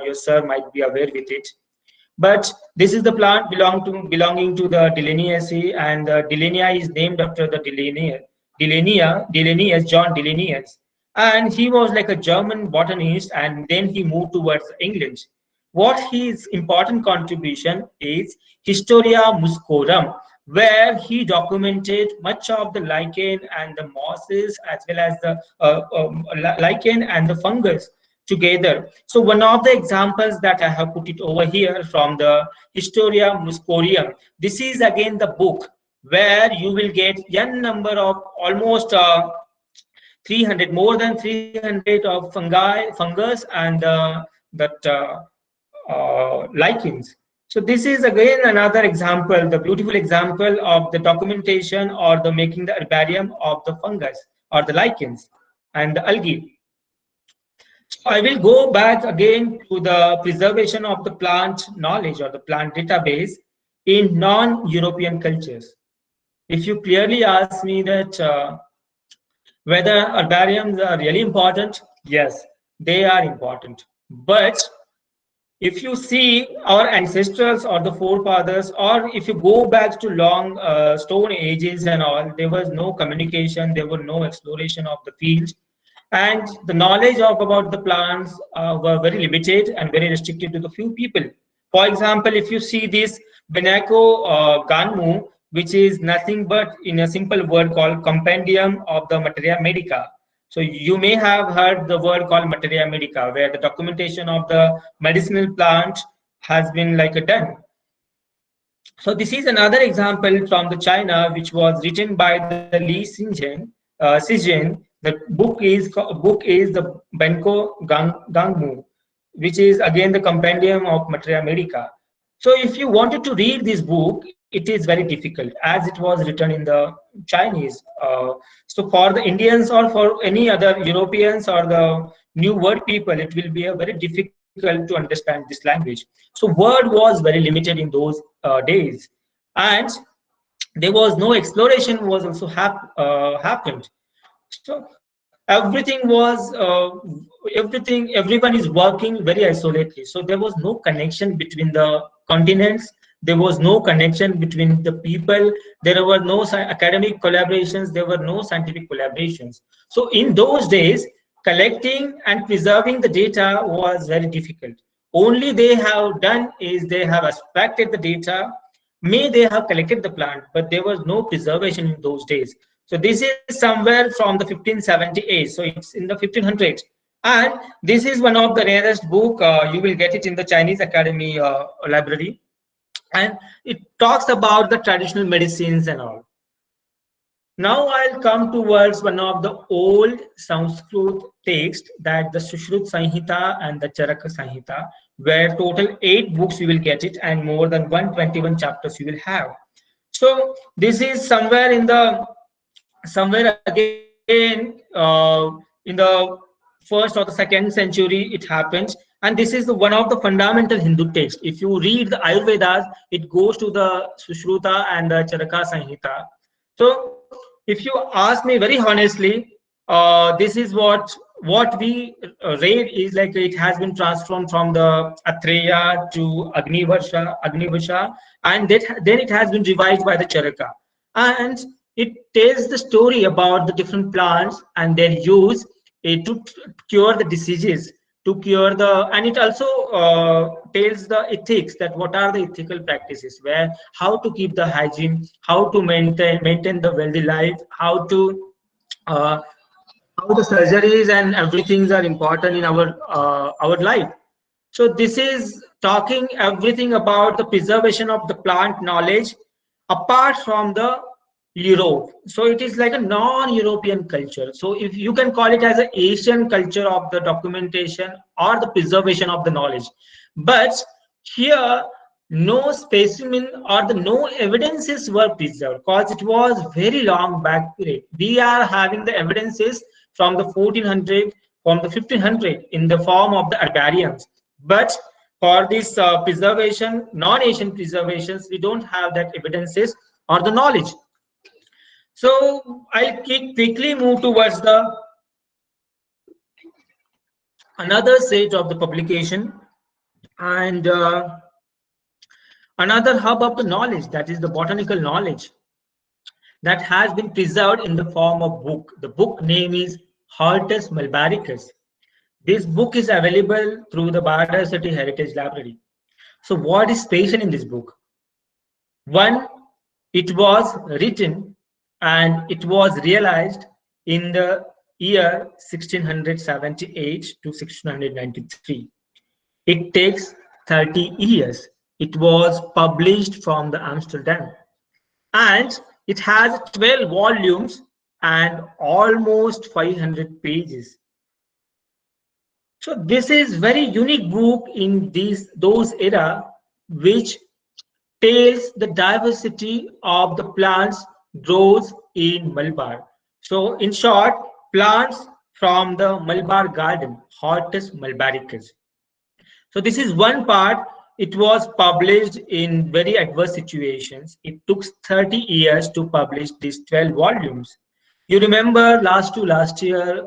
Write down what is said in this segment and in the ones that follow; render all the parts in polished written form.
your sir might be aware with it. But this is the plant belonging to the Delaneaceae, and the Delanea is named after the Delaneus, John Delaneus. And he was like a German botanist, and then he moved towards England. What his important contribution is Historia Muscorum, where he documented much of the lichen and the mosses, as well as the lichen and the fungus together. So one of the examples that I have put it over here from the Historia Muscorium. This is again the book where you will get n number of almost 300, more than 300 of fungus and that lichens. So this is again another example, the beautiful example of the documentation or the making the herbarium of the fungus or the lichens and the algae. So I will go back again to the preservation of the plant knowledge or the plant database in non-European cultures. If you clearly ask me that whether herbariums are really important, yes, they are important. But if you see our ancestors or the forefathers, or if you go back to long stone ages and all, there was no communication, there were no exploration of the field, and the knowledge of about the plants were very limited and very restricted to the few people. For example, if you see this Benako Ganmu, which is nothing but in a simple word called Compendium of the Materia Medica. So you may have heard the word called Materia Medica, where the documentation of the medicinal plant has been like a done. So this is another example from the China, which was written by the Li Shizhen. The book is the Benko Gangmu, which is again the compendium of Materia Medica. So if you wanted to read this book, it is very difficult as it was written in the Chinese. So for the Indians or for any other Europeans or the New World people, it will be a very difficult to understand this language. So word was very limited in those days, and there was no exploration was also happened. So everything was everyone is working very isolatedly. So there was no connection between the continents. There was no connection between the people. There were no academic collaborations. There were no scientific collaborations. So in those days, collecting and preserving the data was very difficult. Only they have done is they have abstracted the data. May they have collected the plant, but there was no preservation in those days. So this is somewhere from the 1578. So it's in the 1500s. And this is one of the rarest book. You will get it in the Chinese Academy library. And it talks about the traditional medicines and all. Now I'll come towards one of the old Sanskrit texts, that the Sushrut Sanhita and the Charaka Sanhita, where total 8 books you will get it and more than 121 chapters you will have. So this is somewhere again in the first or the second century it happens, and this is one of the fundamental Hindu texts. If you read the Ayurvedas, it goes to the Sushruta and the Charaka Sanhita. So if you ask me very honestly, this is what we read is like it has been transformed from the Atreya to Agnivarsha, and then it has been revised by the Charaka, and it tells the story about the different plants and their use to cure the diseases, to cure the, and it also tells the ethics, that what are the ethical practices, where how to keep the hygiene, how to maintain the wealthy life, how the surgeries and everything are important in our life. So this is talking everything about the preservation of the plant knowledge apart from the Europe. So it is like a non-European culture. So if you can call it as an Asian culture of the documentation or the preservation of the knowledge. But here, no specimen or the no evidences were preserved because it was very long back period. We are having the evidences from the 1400, from the 1500 in the form of the herbariums. But for this preservation, non-Asian preservations, we don't have that evidences or the knowledge. So I'll quickly move towards the another stage of the publication. And another hub of the knowledge, that is the botanical knowledge, that has been preserved in the form of book. The book name is Hortus Mulbaricus. This book is available through the Biodiversity Heritage Library. So what is special in this book? One, it was written and it was realized in the year 1678 to 1693. It takes 30 years. It was published from the Amsterdam, and it has 12 volumes and almost 500 pages. So this is very unique book in those era, which tells the diversity of the plants grows in Malabar. So in short, plants from the Malabar garden, Hortus Mulbaricus. So this is one part. It was published in very adverse situations. It took 30 years to publish these 12 volumes. You remember last year,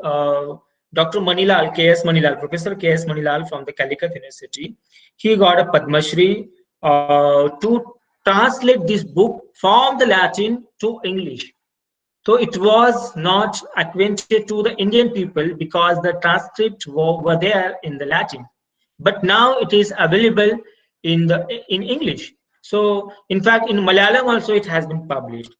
Dr. Manilal, K.S. Manilal, Professor K.S. Manilal from the Calicut University, he got a Padma Shri to translate this book from the Latin to English. So it was not acquainted to the Indian people because the transcripts were there in the Latin, but now it is available in English. So in fact, in Malayalam also it has been published.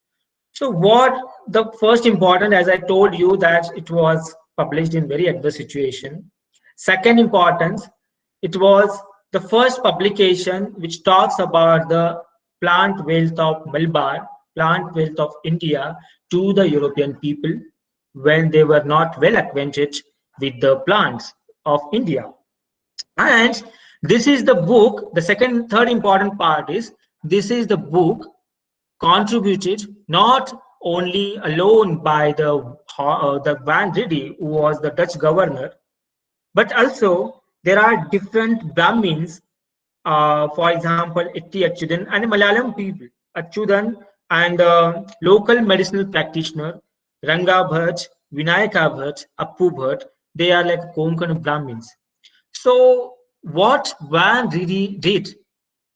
So what the first important, as I told you, that it was published in very adverse situation. Second importance, it was the first publication which talks about the plant wealth of Malabar, plant wealth of India to the European people when they were not well acquainted with the plants of India. And this is the book, the third important part is, this is the book contributed not only alone by the Van Riddy, who was the Dutch governor, but also there are different Brahmins, for example, Itti Achyutan and Malayalam people, Achyutan and local medicinal practitioner, Ranga Bhatt, Vinayaka Bhatt, Appu Bhatt, they are like Konkan Brahmins. So what Van Riddy did,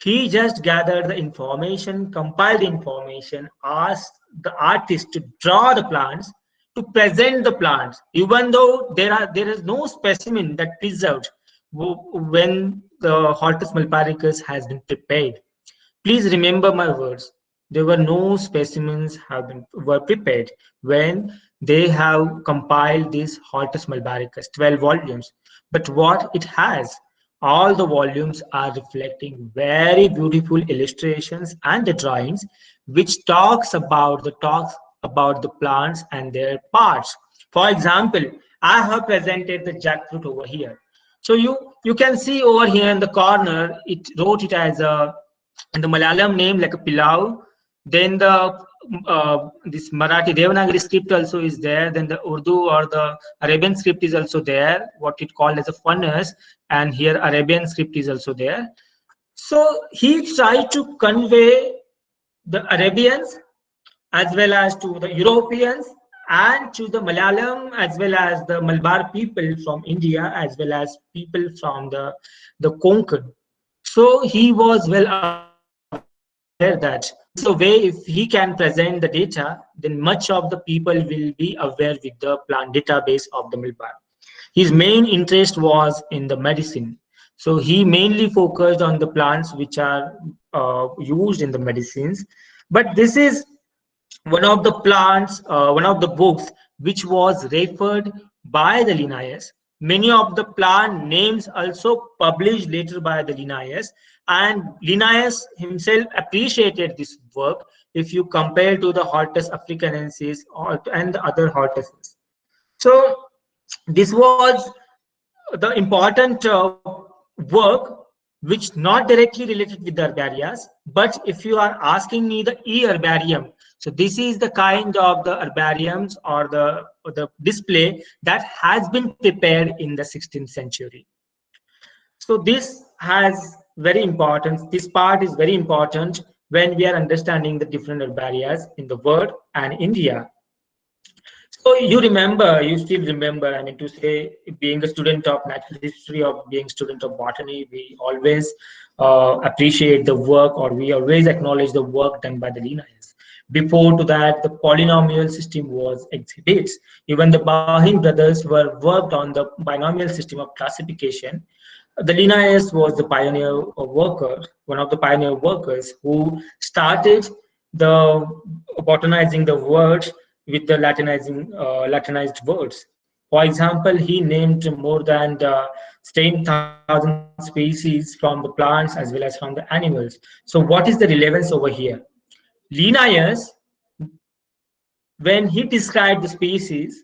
he just gathered the information, compiled the information, asked the artist to draw the plants, to present the plants, even though there is no specimen that preserved when the Hortus Mulbaricus has been prepared. Please remember my words. There were no specimens were prepared when they have compiled this Hortus Mulbaricus, 12 volumes. But what it has, all the volumes are reflecting very beautiful illustrations and the drawings, which talks about the plants and their parts. For example, I have presented the jackfruit over here. So you can see over here in the corner, it wrote it as a, and the Malayalam name like a pilau. Then the this Marathi Devanagari script also is there. Then the Urdu or the Arabian script is also there, what it called as a furnace, and here Arabian script is also there. So he tried to convey the Arabians as well as to the Europeans and to the Malayalam as well as the Malabar people from India as well as people from the Konkan. So he was well aware that this is a way, if he can present the data, then much of the people will be aware with the plant database of the Malabar. His main interest was in the medicine. So he mainly focused on the plants which are used in the medicines. But this is one of the plants, one of the books which was referred by the Linnaeus. Many of the plant names also published later by the Linnaeus, and Linnaeus himself appreciated this work if you compare to the Hortus africanensis and the other hortuses. So this was the important work which not directly related with the herbarias, but if you are asking me the e-herbarium, so this is the kind of the herbariums or the display that has been prepared in the 16th century. So this has very important, this part is very important when we are understanding the different herbarias in the world and India. So you still remember, I mean to say, being a student of natural history or being student of botany, we always appreciate the work, or we always acknowledge the work done by the Linnaeus. Before to that, the polynomial system was exhibits. Even the Bahin brothers were worked on the binomial system of classification. The Linnaeus was the pioneer worker, one of the pioneer workers who started the botanizing the words with the Latinized words. For example, he named more than 10,000 species from the plants as well as from the animals. So, what is the relevance over here? Linnaeus, when he described the species,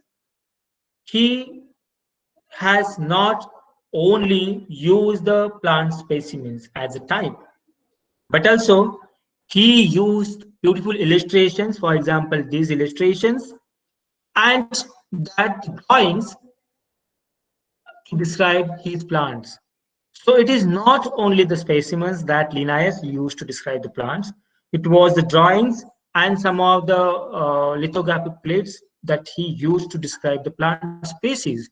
he has not only used the plant specimens as a type, but also he used beautiful illustrations, for example, these illustrations, and that drawings to describe his plants. So it is not only the specimens that Linnaeus used to describe the plants, it was the drawings and some of the lithographic plates that he used to describe the plant species.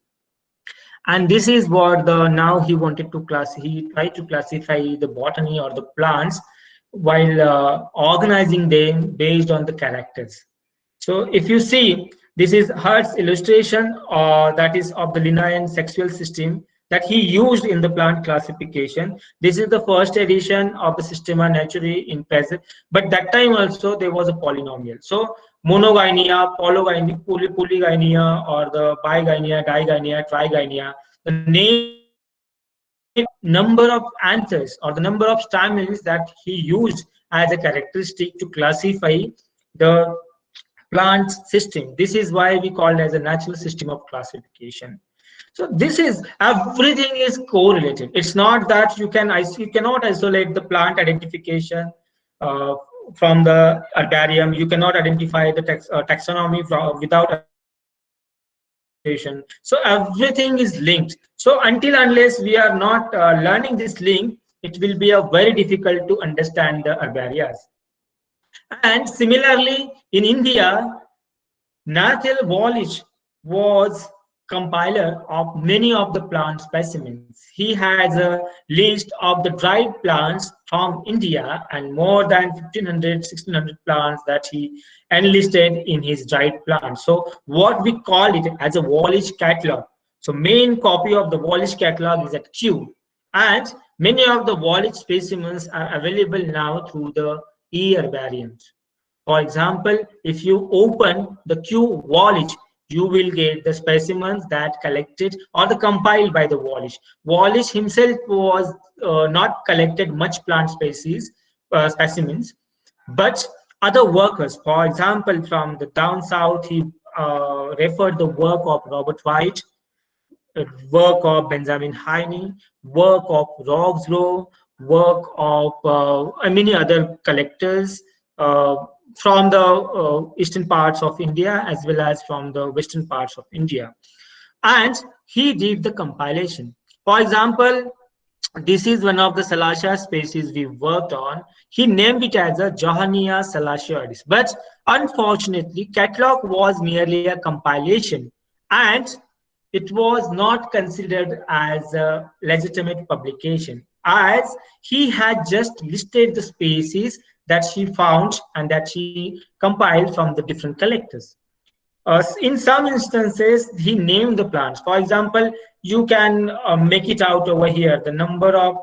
And this is what the now he wanted to class. He tried to classify the botany or the plants while organizing them based on the characters. So if you see, this is Hart's illustration that is of the Linnaean sexual system that he used in the plant classification. This is the first edition of the Systema Naturae in present, but that time also there was a polynomial. So monogynia, polygynia, or the bigynia, digynia, trigynia, the name number of anthers or the number of stamens that he used as a characteristic to classify the plant system. This is why we call it as a natural system of classification. So this is, everything is correlated. It's not that you cannot isolate the plant identification uh, from the herbarium. You cannot identify the taxonomy without. So everything is linked. So until unless we are not learning this link, it will be a very difficult to understand the herbarias. And similarly, in India, Nathaniel Wallich was compiler of many of the plant specimens. He has a list of the dried plants from India and more than 1500, 1600 plants that he enlisted in his dried plants. So what we call it as a Wallich catalog. So main copy of the Wallich catalog is at Kew, and many of the Wallich specimens are available now through the e-herbariums. For example, if you open the Kew Wallich, you will get the specimens that collected or the compiled by the Wallich. Wallich himself was not collected much plant species specimens, but other workers, for example, from the down south, he referred the work of Robert White, work of Benjamin Heine, work of Roxrow, work of many other collectors from the eastern parts of India as well as from the western parts of India. And he did the compilation. For example, this is one of the Salacia species we worked on. He named it as a Johannia salacioides. But unfortunately, catalog was merely a compilation, and it was not considered as a legitimate publication, as he had just listed the species that she found and that she compiled from the different collectors. In some instances, he named the plants. For example, you can make it out over here, the number of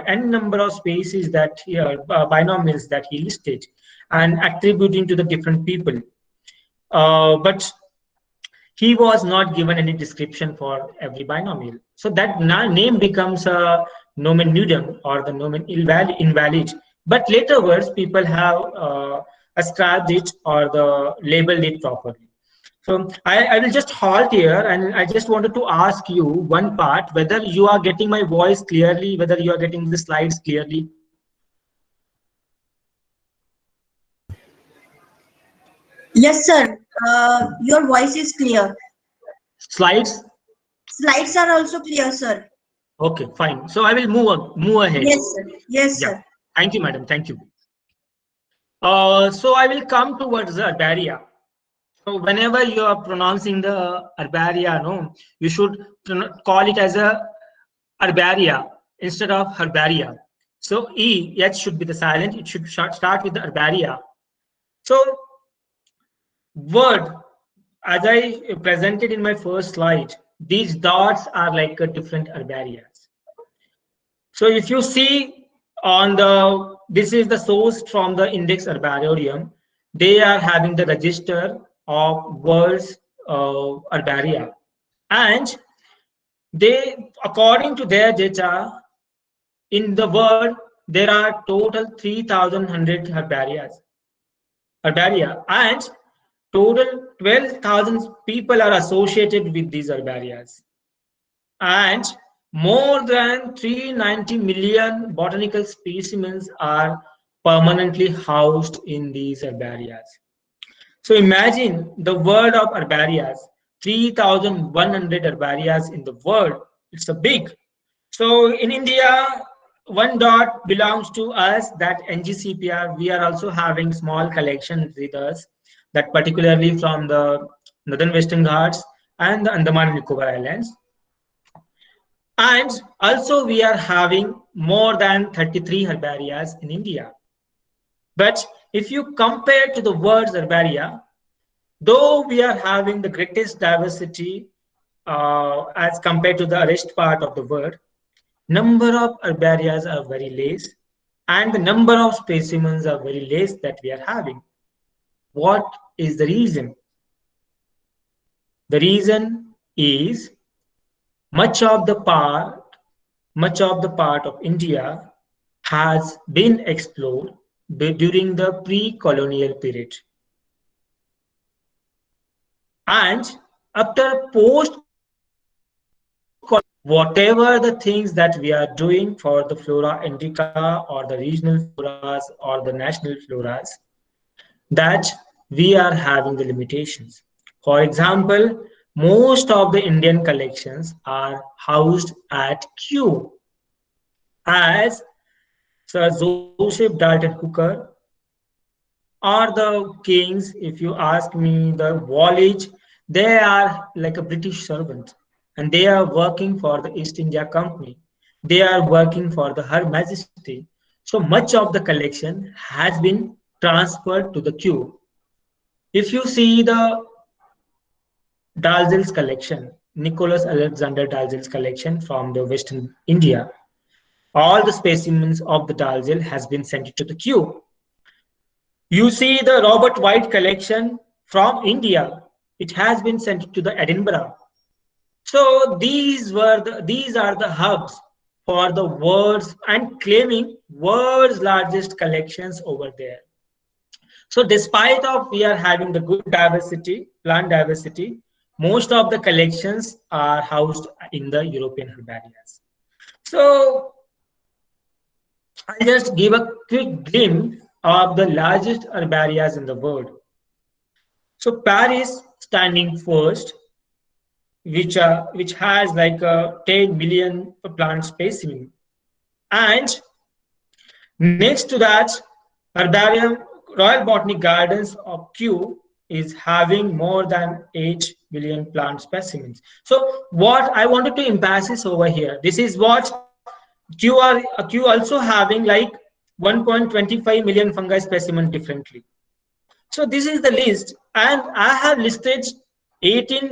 n number of species that here, binomials that he listed and attributing to the different people. But he was not given any description for every binomial. So that name becomes a nomen nudum or the nomen invalid. But later words, people have ascribed it or the labeled it properly. So I will just halt here, and I just wanted to ask you one part, whether you are getting my voice clearly, whether you are getting the slides clearly. Yes, sir. Your voice is clear. Slides? Slides are also clear, sir. Okay, fine. So I will move ahead. Yes, sir. Yes, Yeah. sir. Thank you, madam. Thank you. So I will come towards the herbarium. So whenever you are pronouncing the herbaria, no, you should call it as a herbaria instead of herbaria. So H should be the silent. It should start with the herbaria. So word, as I presented in my first slide, these dots are like a different herbarias. So if you see on the, this is the source from the Index Herbarium. They are having the register of world's herbaria. And they, according to their data, in the world, there are total 3,100 herbaria, and total 12,000 people are associated with these herbarias. And more than 390 million botanical specimens are permanently housed in these herbarias. So imagine the world of herbarias, 3,100 herbarias in the world. It's a big. So in India, one dot belongs to us, that NGCPR. We are also having small collections with us, that particularly from the Northern Western Ghats and the Andaman and Nicobar Islands. And also we are having more than 33 herbarias in India. But if you compare to the world's herbaria, though we are having the greatest diversity as compared to the rest part of the world, number of herbarias are very less, and the number of specimens are very less that we are having. What is the reason? The reason is much of the part of India has been explored during the pre-colonial period. And after whatever the things that we are doing for the flora indica or the regional floras or the national floras, that we are having the limitations. For example, most of the Indian collections are housed at Kew, as Sir Joseph Dalton Hooker or the kings, if you ask me, the Wallich, they are like a British servant, and they are working for the East India Company. They are working for the Her Majesty. So much of the collection has been transferred to the Kew. If you see the Dalzell's collection, Nicholas Alexander Dalzell's collection from the Western India, all the specimens of the Dalzell has been sent to the Kew. You see the Robert White collection from India. It has been sent to the Edinburgh. So these are the hubs for the world's, and claiming world's largest collections over there. So despite of we are having the good diversity, plant diversity, most of the collections are housed in the European herbarias. So I'll just give a quick glimpse of the largest herbarias in the world. So Paris standing first, which has like 10 million plant specimen, and next to that, herbarium Royal Botanic Gardens of Kew is having more than 8 million plant specimens. So what I wanted to emphasize over here, this is what Kew also having like 1.25 million fungi specimen differently. So this is the list, and I have listed 18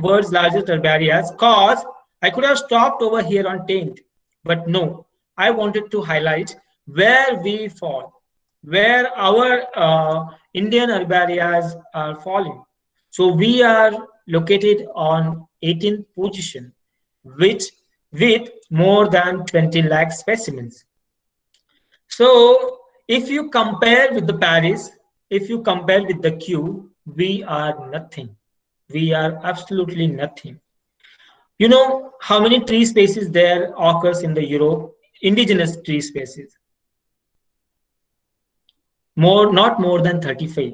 world's largest herbarias, cause I could have stopped over here on 10th, but no, I wanted to highlight where we fall, where our Indian herbarias are falling. So we are located on 18th position, with more than 20 lakh specimens. So if you compare with the Paris, if you compare with the Kew, we are nothing. We are absolutely nothing. You know how many tree species there occurs in the Europe? Indigenous tree species. Not more than 35.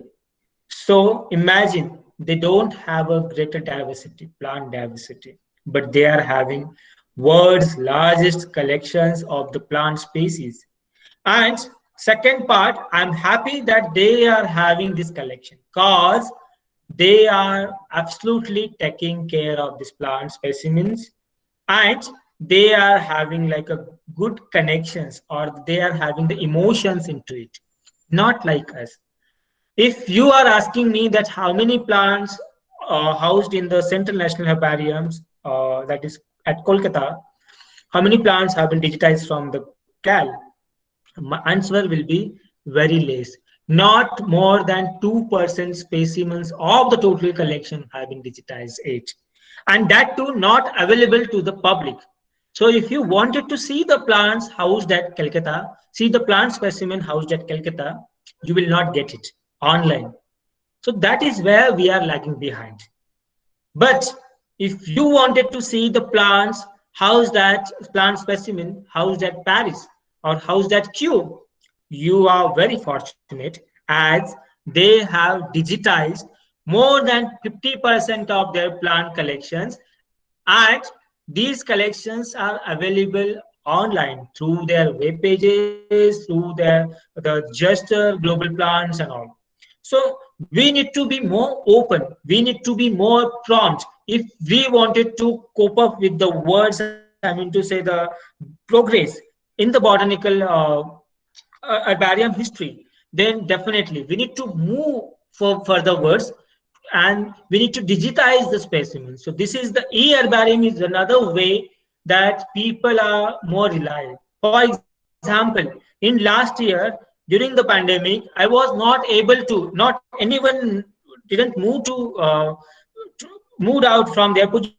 So imagine they don't have a greater diversity, plant diversity, but they are having world's largest collections of the plant species. And second part, I'm happy that they are having this collection, cause they are absolutely taking care of these plant specimens, and they are having like a good connections, or they are having the emotions into it, not like us. If you are asking me that how many plants housed in the Central National Herbariums, that is at Kolkata, how many plants have been digitized from the CAL? My answer will be very less. Not more than 2% specimens of the total collection have been digitized it. And that too not available to the public. So if you wanted to see the plants housed at Calcutta, see the plant specimen housed at Calcutta, you will not get it online. So that is where we are lagging behind. But if you wanted to see the plants, how's that plant specimen, housed at Paris or housed at Kew, you are very fortunate as they have digitized more than 50% of their plant collections, and these collections are available online through their web pages, through the just global plants and all. So we need to be more open. We need to be more prompt. If we wanted to cope up with the words, I mean to say the progress in the botanical herbarium history, then definitely we need to move for further words, and we need to digitize the specimens. So this is the e-herbarium is another way that people are more reliant. For example, in last year during the pandemic, I was not able to, not anyone didn't move to moved out from their position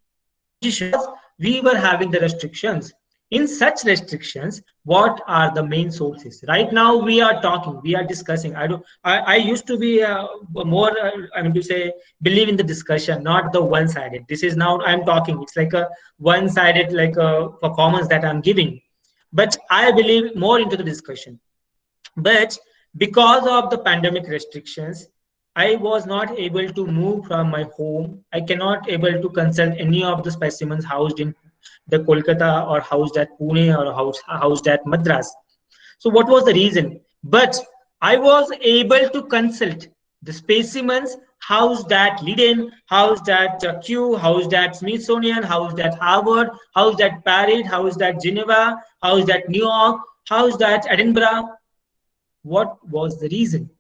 because we were having the restrictions. In such restrictions, what are the main sources? Right now, we are talking, we are discussing. I used to be more, I mean to say, believe in the discussion, not the one-sided. This is now I'm talking. It's like a one-sided, like a performance that I'm giving. But I believe more into the discussion. But because of the pandemic restrictions, I was not able to move from my home. I cannot able to consult any of the specimens housed in the Kolkata or housed at Pune or housed at Madras. So what was the reason? But I was able to consult the specimens housed at Leiden, housed at Kew, housed at Smithsonian, housed at Harvard, housed at Paris, housed at Geneva, housed at New York, housed at Edinburgh. What was the reason?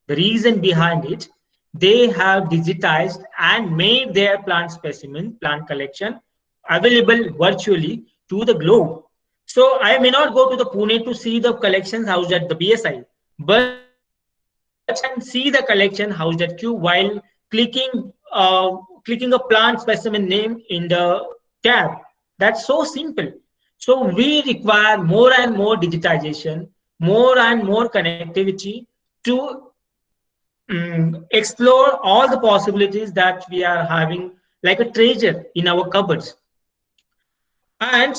The reason behind it, they have digitized and made their plant specimen, plant collection available virtually to the globe. So I may not go to the Pune to see the collections housed at the BSI, but I can see the collection housed at Q while clicking a plant specimen name in the tab. That's so simple. So we require more and more digitization, more and more connectivity to explore all the possibilities that we are having like a treasure in our cupboards. And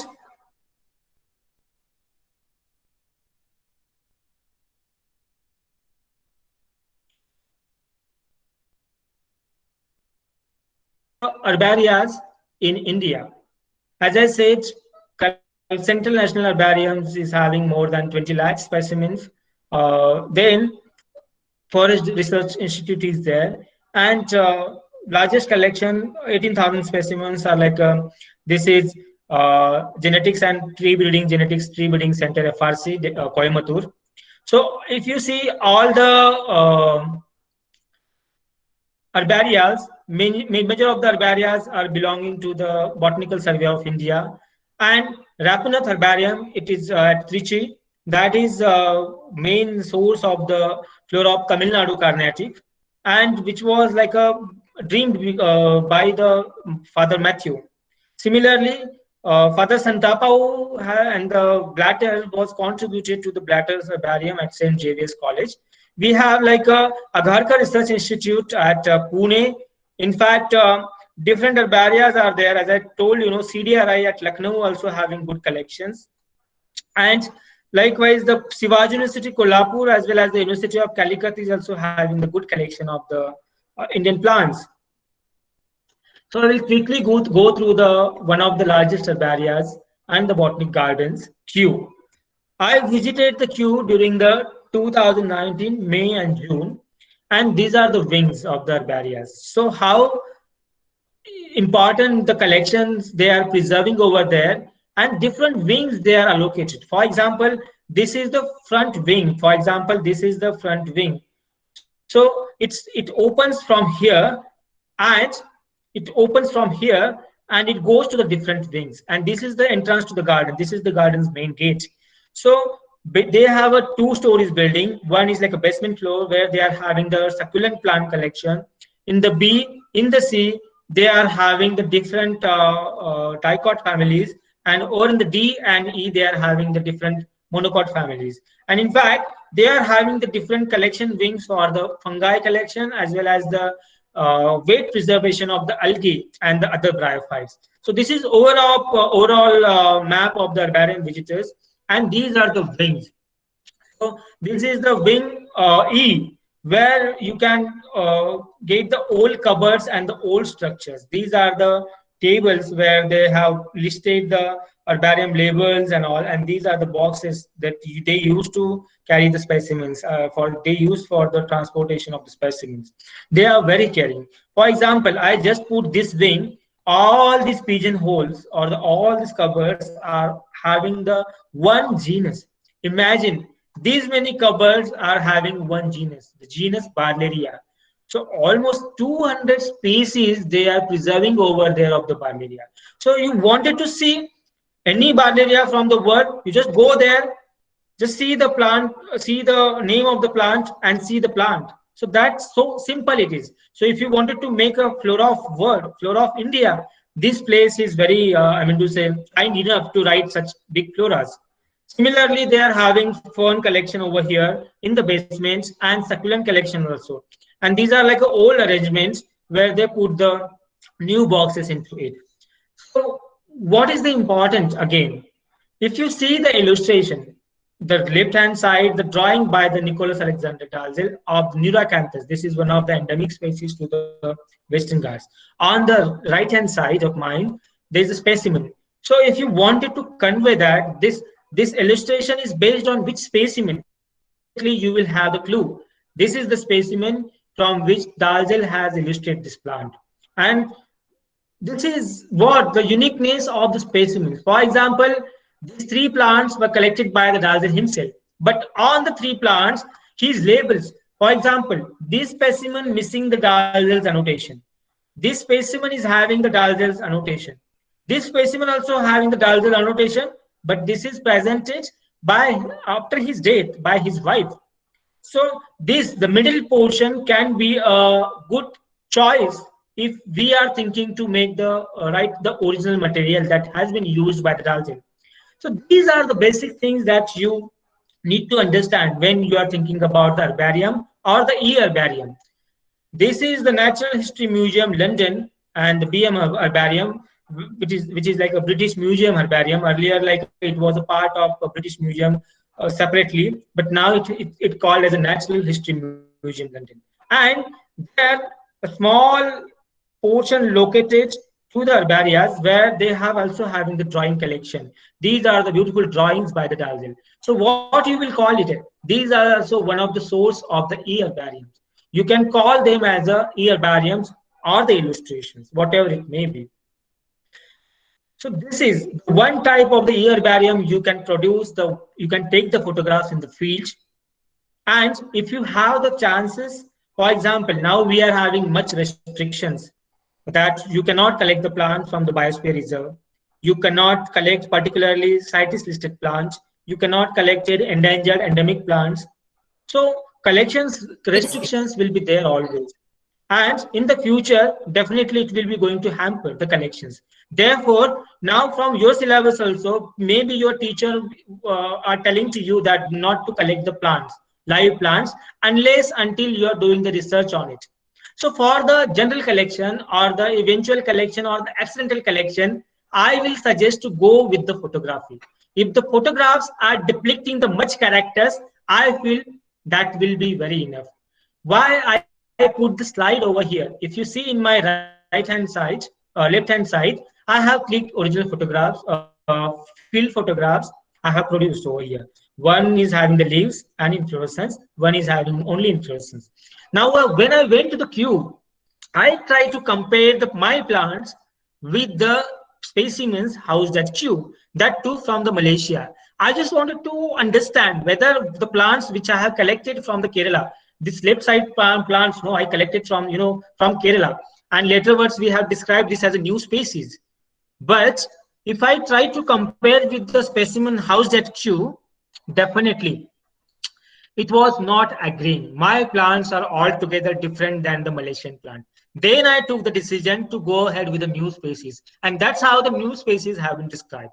herbarias in India. As I said, Central National Herbariums is having more than 20 lakh specimens. Then Forest Research Institute is there, and largest collection, 18,000 specimens are like this is Genetics and Genetics Tree Breeding Center FRC, Coimbatore. So if you see all the herbarias, major of the herbarias are belonging to the Botanical Survey of India. And Rapunath Herbarium, it is at Trichy. That is main source of the flora of Tamil Nadu Carnatic, and which was like a dreamed by the Father Matthew. Similarly, Father Santapao and the Blatter was contributed to the Blatter's Herbarium at St. Xavier's College. We have like a Agharkar Research Institute at Pune. In fact, different herbarias are there. As I told you, CDRI at Lucknow also having good collections. And likewise, the Shivaji University Kolhapur as well as the University of Calicut is also having the good collection of the Indian plants. So I will quickly go through the one of the largest herbarias and the botanic gardens, Kew. I visited the Kew during the 2019 May and June, and these are the wings of the herbarias. So how important the collections they are preserving over there, and different wings they are allocated. For example, this is the front wing. For example, this is the front wing. So it opens from here, and it opens from here, and it goes to the different wings, and this is the entrance to the garden. This is the garden's main gate. So they have a 2 stories building. One is like a basement floor where they are having the succulent plant collection. In the B, in the C, they are having the different dicot families, and or in the D and E, they are having the different monocot families. And in fact, they are having the different collection wings for the fungi collection as well as the weight preservation of the algae and the other bryophytes. So this is overall map of the herbarium visitors, and these are the wings. So this is the wing E, where you can get the old cupboards and the old structures. These are the tables where they have listed the herbarium labels and all, and these are the boxes that they used to carry the specimens they use for the transportation of the specimens. They are very caring. For example, I just put this wing. All these pigeonholes or all these cupboards are having the one genus. Imagine these many cupboards are having one genus, the genus Barleria. So almost 200 species they are preserving over there of the Barleria. So you wanted to see any Barleria from the world, you just go there, just see the plant, see the name of the plant and see the plant. So that's so simple it is. So if you wanted to make a flora of world, flora of India, this place is very, I mean to say, kind enough to write such big floras. Similarly, they are having fern collection over here in the basements and succulent collection also. And these are like old arrangements where they put the new boxes into it. So what is the important again? If you see the illustration, the left-hand side, the drawing by the Nicholas Alexander Dalzell of Neuracanthus. This is one of the endemic species to the Western Ghats. On the right-hand side of mine, there is a specimen. So if you wanted to convey that this illustration is based on which specimen, you will have the clue. This is the specimen from which Dalzell has illustrated this plant. And this is what the uniqueness of the specimens. For example, these 3 plants were collected by the Dalzell himself. But on the 3 plants, his labels. For example, this specimen missing the Dalzell's annotation. This specimen is having the Dalzell's annotation. This specimen also having the Dalzell annotation, but this is presented by after his death by his wife. So the middle portion can be a good choice if we are thinking to make the the original material that has been used by the Dalzell. So these are the basic things that you need to understand when you are thinking about the herbarium or the e-herbarium. This is the Natural History Museum, London, and the BM Herbarium, which is like a British Museum herbarium. Earlier, like it was a part of a British Museum separately, but now it called as a Natural History Museum, London. And there a small portion located to the herbarias where they have also having the drawing collection. These are the beautiful drawings by the Dalzell. So what you will call it? These are also one of the source of the e-herbariums. You can call them as a e-herbariums or the illustrations, whatever it may be. So this is one type of the e-herbarium. You can you can take the photographs in the field. And if you have the chances, for example, now we are having much restrictions that you cannot collect the plants from the biosphere reserve. You cannot collect particularly CITES listed plants. You cannot collect endangered endemic plants. So collections restrictions will be there always. And in the future, definitely it will be going to hamper the collections. Therefore, now from your syllabus also, maybe your teacher are telling to you that not to collect the plants, live plants, until you are doing the research on it. So for the general collection or the eventual collection or the accidental collection, I will suggest to go with the photography. If the photographs are depicting the much characters, I feel that will be very enough. Why I put the slide over here? If you see in my right hand side, left hand side, I have clicked original photographs, field photographs, I have produced over here. One is having the leaves and inflorescence. One is having only inflorescence. Now, when I went to the queue, I try to compare my plants with the specimens housed at queue, that too from the Malaysia. I just wanted to understand whether the plants which I have collected from the Kerala, this left side plants, no, I collected from, from Kerala. And laterwards we have described this as a new species. But if I try to compare with the specimen housed at queue, definitely it was not agreeing. My plants are altogether different than the Malaysian plant. Then I took the decision to go ahead with the new species. And that's how the new species have been described.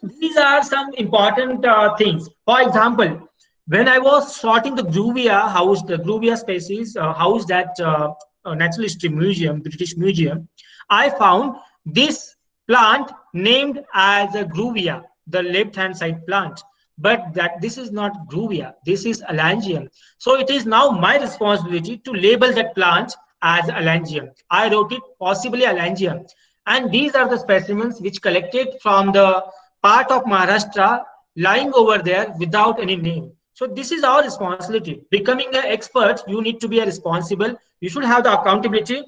These are some important things. For example, when I was sorting the Gruvia species housed at Natural History Museum, British Museum, I found this plant named as a Gruvia, the left-hand side plant. But that this is not Gruvia, this is Alangium. So it is now my responsibility to label that plant as Alangium. I wrote it possibly Alangium. And these are the specimens which collected from the part of Maharashtra lying over there without any name. So this is our responsibility. Becoming an expert, you need to be a responsible. You should have the accountability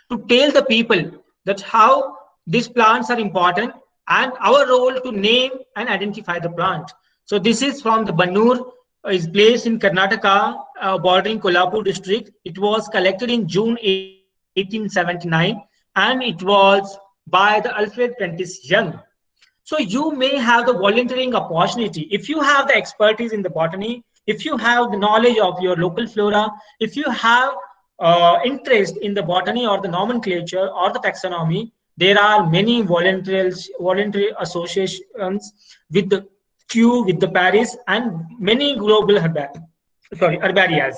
to tell the people that how these plants are important and our role to name and identify the plant. So this is from the Bannur, is placed in Karnataka, bordering Kolhapur district. It was collected in June 1879 and it was by the Alfred Prentice Young. So you may have the volunteering opportunity. If you have the expertise in the botany, if you have the knowledge of your local flora, if you have interest in the botany or the nomenclature or the taxonomy, there are many voluntary associations with the Kew, with the Paris, and many global herbarias.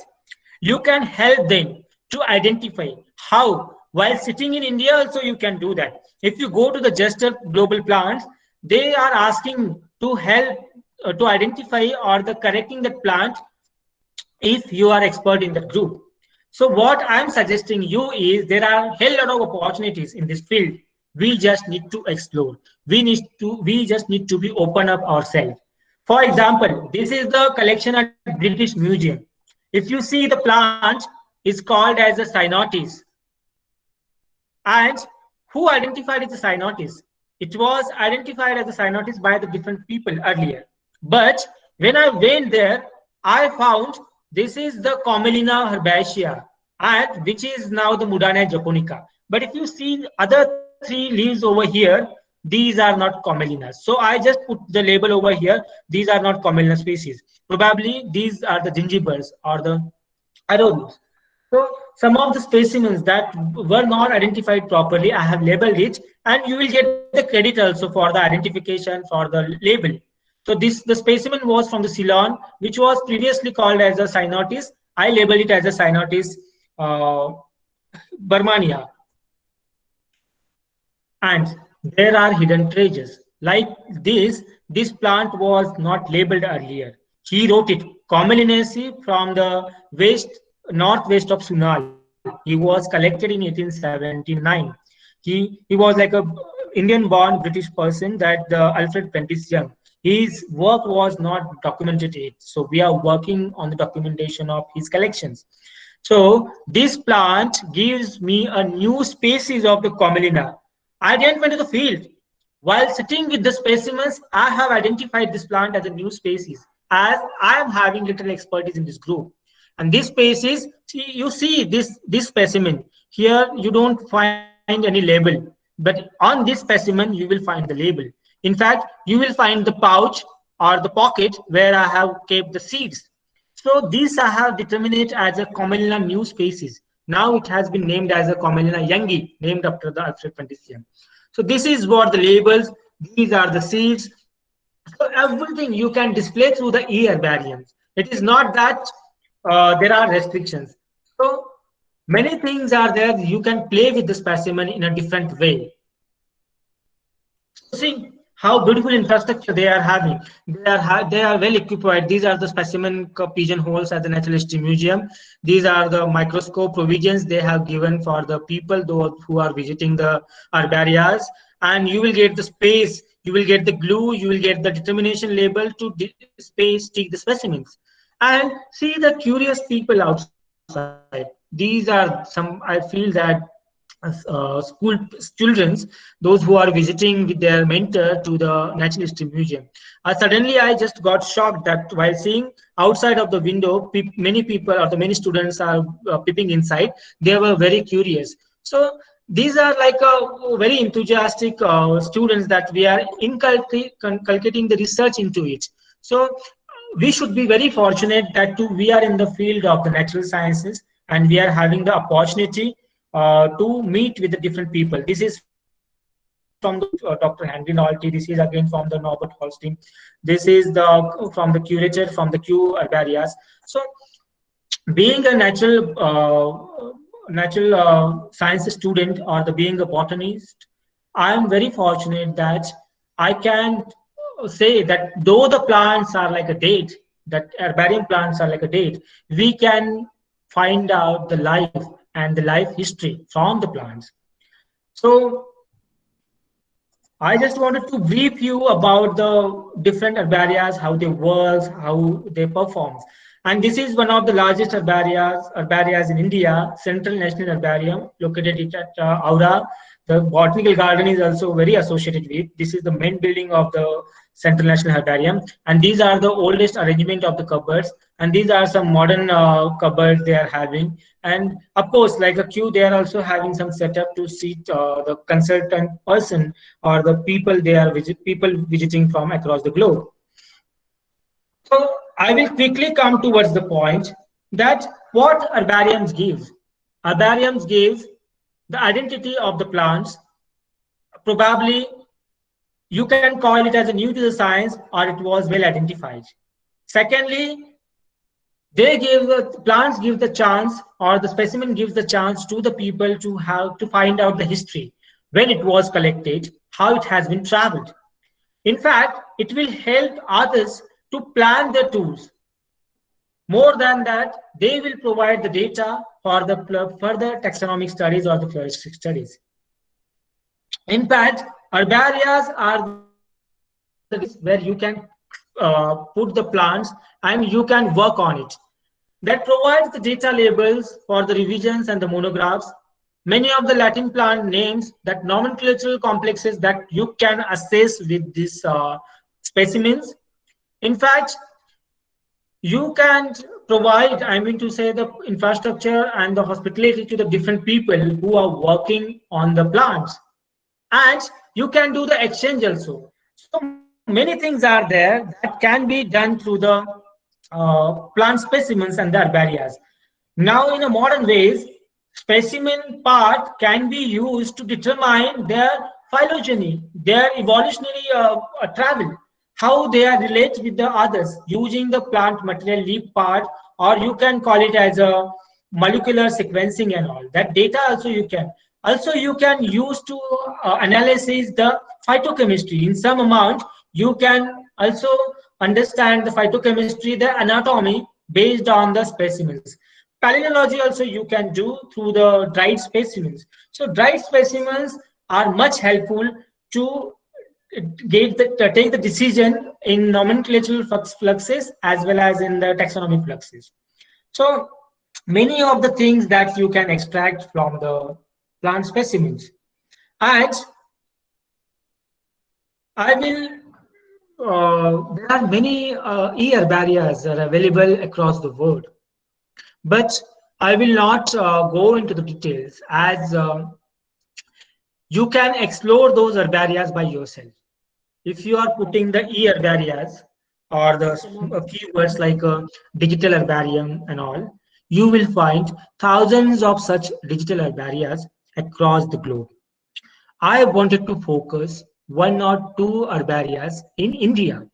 You can help them to identify how, while sitting in India also you can do that. If you go to the Gesture Global Plants, they are asking to help to identify or the correcting that plant if you are expert in that group. So what I'm suggesting you is there are a hell lot of opportunities in this field. We just need to explore. We just need to be open up ourselves. For example, this is the collection at British Museum. If you see the plant is called as a cyanotis. And who identified it as a cyanotis? It was identified as a cyanotis by the different people earlier. But when I went there, I found this is the Commelina herbaceae, and which is now the Moodania japonica. But if you see other three leaves over here, these are not Commelinas. So I just put the label over here. These are not Commelina species. Probably these are the gingibers or the arrows. So some of the specimens that were not identified properly, I have labeled it, and you will get the credit also for the identification for the label. So the specimen was from the Ceylon, which was previously called as a cyanotis. I labeled it as a cyanotis burmania. And there are hidden treasures. Like this plant was not labeled earlier. He wrote it, Commelinaceae from the northwest of Sunal. He was collected in 1879. He was like a Indian-born British person that Alfred Prentice Young. His work was not documented yet. So we are working on the documentation of his collections. So this plant gives me a new species of the Commelina. I didn't went to the field. While sitting with the specimens, I have identified this plant as a new species, as I am having little expertise in this group. And this species, you see this specimen. Here you don't find any label, but on this specimen, you will find the label. In fact, you will find the pouch or the pocket where I have kept the seeds. So this I have determined as a Commelina new species. Now it has been named as a Commelina youngi, named after the Alfred Prentice Young. So this is what the labels, these are the seeds. So everything you can display through the e-herbariums. It is not that there are restrictions. So many things are there. You can play with the specimen in a different way. See how beautiful infrastructure they are having. They are well equipped. These are the specimen pigeonholes at the Natural History Museum. These are the microscope provisions they have given for the people those who are visiting the herbarias. And you will get the space. you will get the glue, you will get the determination label to space stick the specimens. And see the curious people outside. These are some, I feel that school children, those who are visiting with their mentor to the Natural History Museum. Suddenly, I just got shocked that while seeing outside of the window, many people or the many students are peeping inside. They were very curious. So these are like a very enthusiastic students that we are inculcating the research into it. So we should be very fortunate that too we are in the field of the natural sciences and we are having the opportunity to meet with the different people. This is from the Dr. Henry Nolte. This is again from the Norbert Holstein. This is from the curator from the Kew Herbarias. So being a natural science student or the being a botanist, I am very fortunate that I can say that though the plants are like a date, that herbarium plants are like a date, we can find out the life and the life history from the plants. So I just wanted to brief you about the different herbarias, how they work, how they perform. And this is one of the largest herbarias in India, Central National Herbarium, located at Aura. The botanical garden is also very associated with. This is the main building of the Central National Herbarium. And these are the oldest arrangement of the cupboards. And these are some modern cupboards they are having. And of course, like a queue, they are also having some setup to seat the consultant person or the people people visiting from across the globe. So I will quickly come towards the point that what herbariums give. Herbariums give the identity of the plants. Probably you can call it as a new to the science or it was well identified. Secondly, they give the plants give the chance or the specimen gives the chance to the people to have to find out the history, when it was collected, how it has been traveled. In fact, it will help others to plan their tools. More than that, they will provide the data for the further taxonomic studies or the floristic studies. In fact, herbarias are the where you can put the plants and you can work on it. That provides the data labels for the revisions and the monographs. Many of the Latin plant names, that nomenclatural complexes that you can assess with these specimens. In fact, you can provide, I mean to say, the infrastructure and the hospitality to the different people who are working on the plants. And you can do the exchange also. So many things are there that can be done through the plant specimens and the herbarias. Now, in a modern ways, specimen part can be used to determine their phylogeny, their evolutionary travel, how they are related with the others using the plant material leaf part, or you can call it as a molecular sequencing and all. That data also you can. Also, you can use to analyze the phytochemistry. In some amount, you can also understand the phytochemistry, the anatomy based on the specimens. Palynology also you can do through the dried specimens. So dried specimens are much helpful to take the decision in nomenclatural fluxes as well as in the taxonomic fluxes. So many of the things that you can extract from the plant specimens. And I will, there are many e-herbarias that are available across the world, but I will not go into the details as you can explore those herbarias by yourself. If you are putting the e-herbarias or the keywords like digital herbarium and all, you will find thousands of such digital herbarias across the globe. I wanted to focus one or two herbarias in India.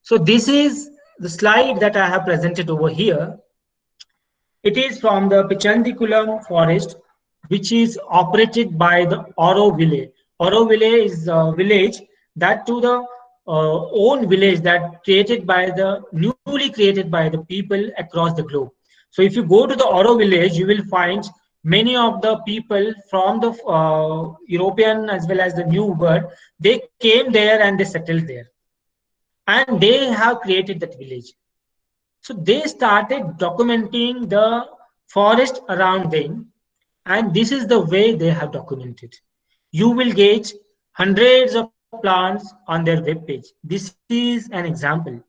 So this is the slide that I have presented over here. It is from the Pichandikulam forest, which is operated by the Auroville. Auroville is a village that to the own village that created by the newly created by the people across the globe. So if you go to the Oro village, you will find many of the people from the European as well as the New World, they came there and they settled there. And they have created that village. So they started documenting the forest around them. And this is the way they have documented. You will get hundreds of plants on their web page. This is an example.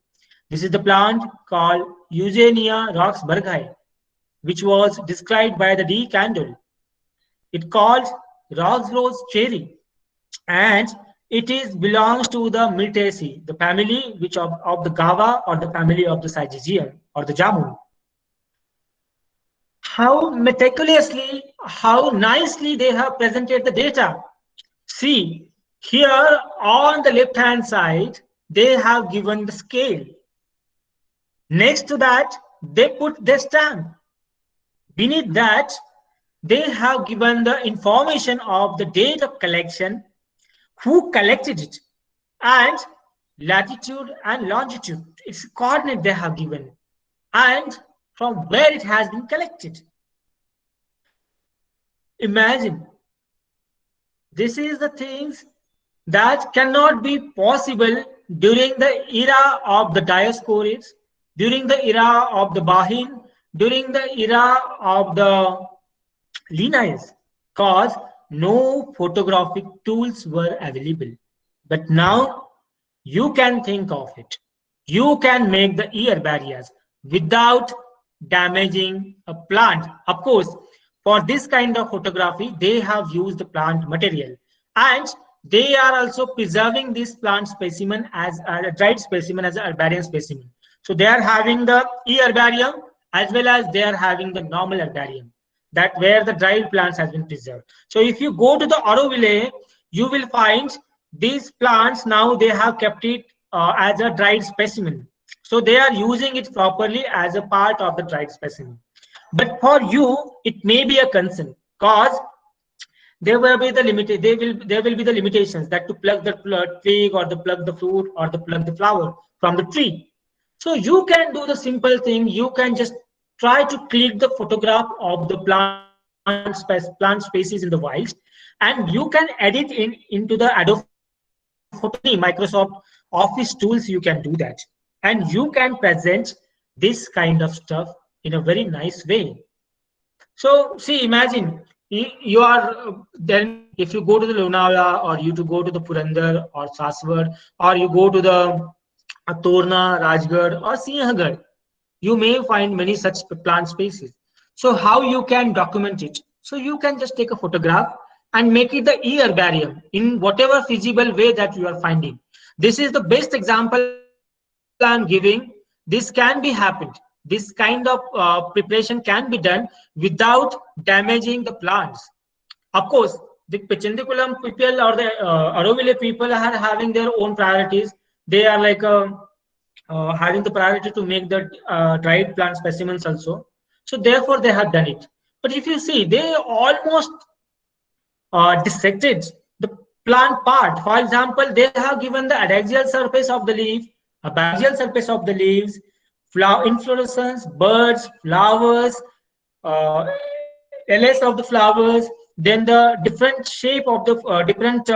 This is the plant called Eugenia roxburghi, which was described by the D. Candle. It called Rose cherry, and it is belongs to the Myrtaceae, the family which of the Gava or the family of the Syzygium or the Jamun. How meticulously, how nicely they have presented the data. See, here on the left hand side, they have given the scale. Next to that, they put the stamp. Beneath that, they have given the information of the date of collection, who collected it, and latitude and longitude. It's coordinate they have given, and from where it has been collected. Imagine, this is the things that cannot be possible during the era of the Dioscorids, during the era of the Bahin, during the era of the Linnaeus, because no photographic tools were available. But now you can think of it. You can make the ear barriers without damaging a plant. Of course, for this kind of photography, they have used the plant material, and they are also preserving this plant specimen as a dried specimen, as an herbarium specimen. So they are having the e-herbarium as well as they are having the normal herbarium, that where the dried plants has been preserved. So if you go to the Auroville, you will find these plants now they have kept it as a dried specimen. So they are using it properly as a part of the dried specimen. But for you, it may be a concern because there will be the there will be the limitations that to pluck the twig or the pluck the fruit or the pluck the flower from the tree. So you can do the simple thing. You can just try to click the photograph of the plant species in the wild, and you can edit into the Adobe Photoshop or any Microsoft Office tools. You can do that, and you can present this kind of stuff in a very nice way. So see, imagine you are then if you go to the Lonavala or you to go to the Purandar or Saswad or you go to the Torna, Rajgarh or Sinhgarh, you may find many such plant species. So how you can document it? So you can just take a photograph and make it the e-herbarium in whatever feasible way that you are finding. This is the best example I'm giving. This can be happened. This kind of preparation can be done without damaging the plants. Of course, the Pachandikulam people or the Auroville people are having their own priorities. They are like having the priority to make the dried plant specimens also. So therefore, they have done it. But if you see, they almost dissected the plant part. For example, they have given the adaxial surface of the leaf, abaxial surface of the leaves, flower inflorescence, birds, flowers, uh, LS of the flowers, then the different shape of the different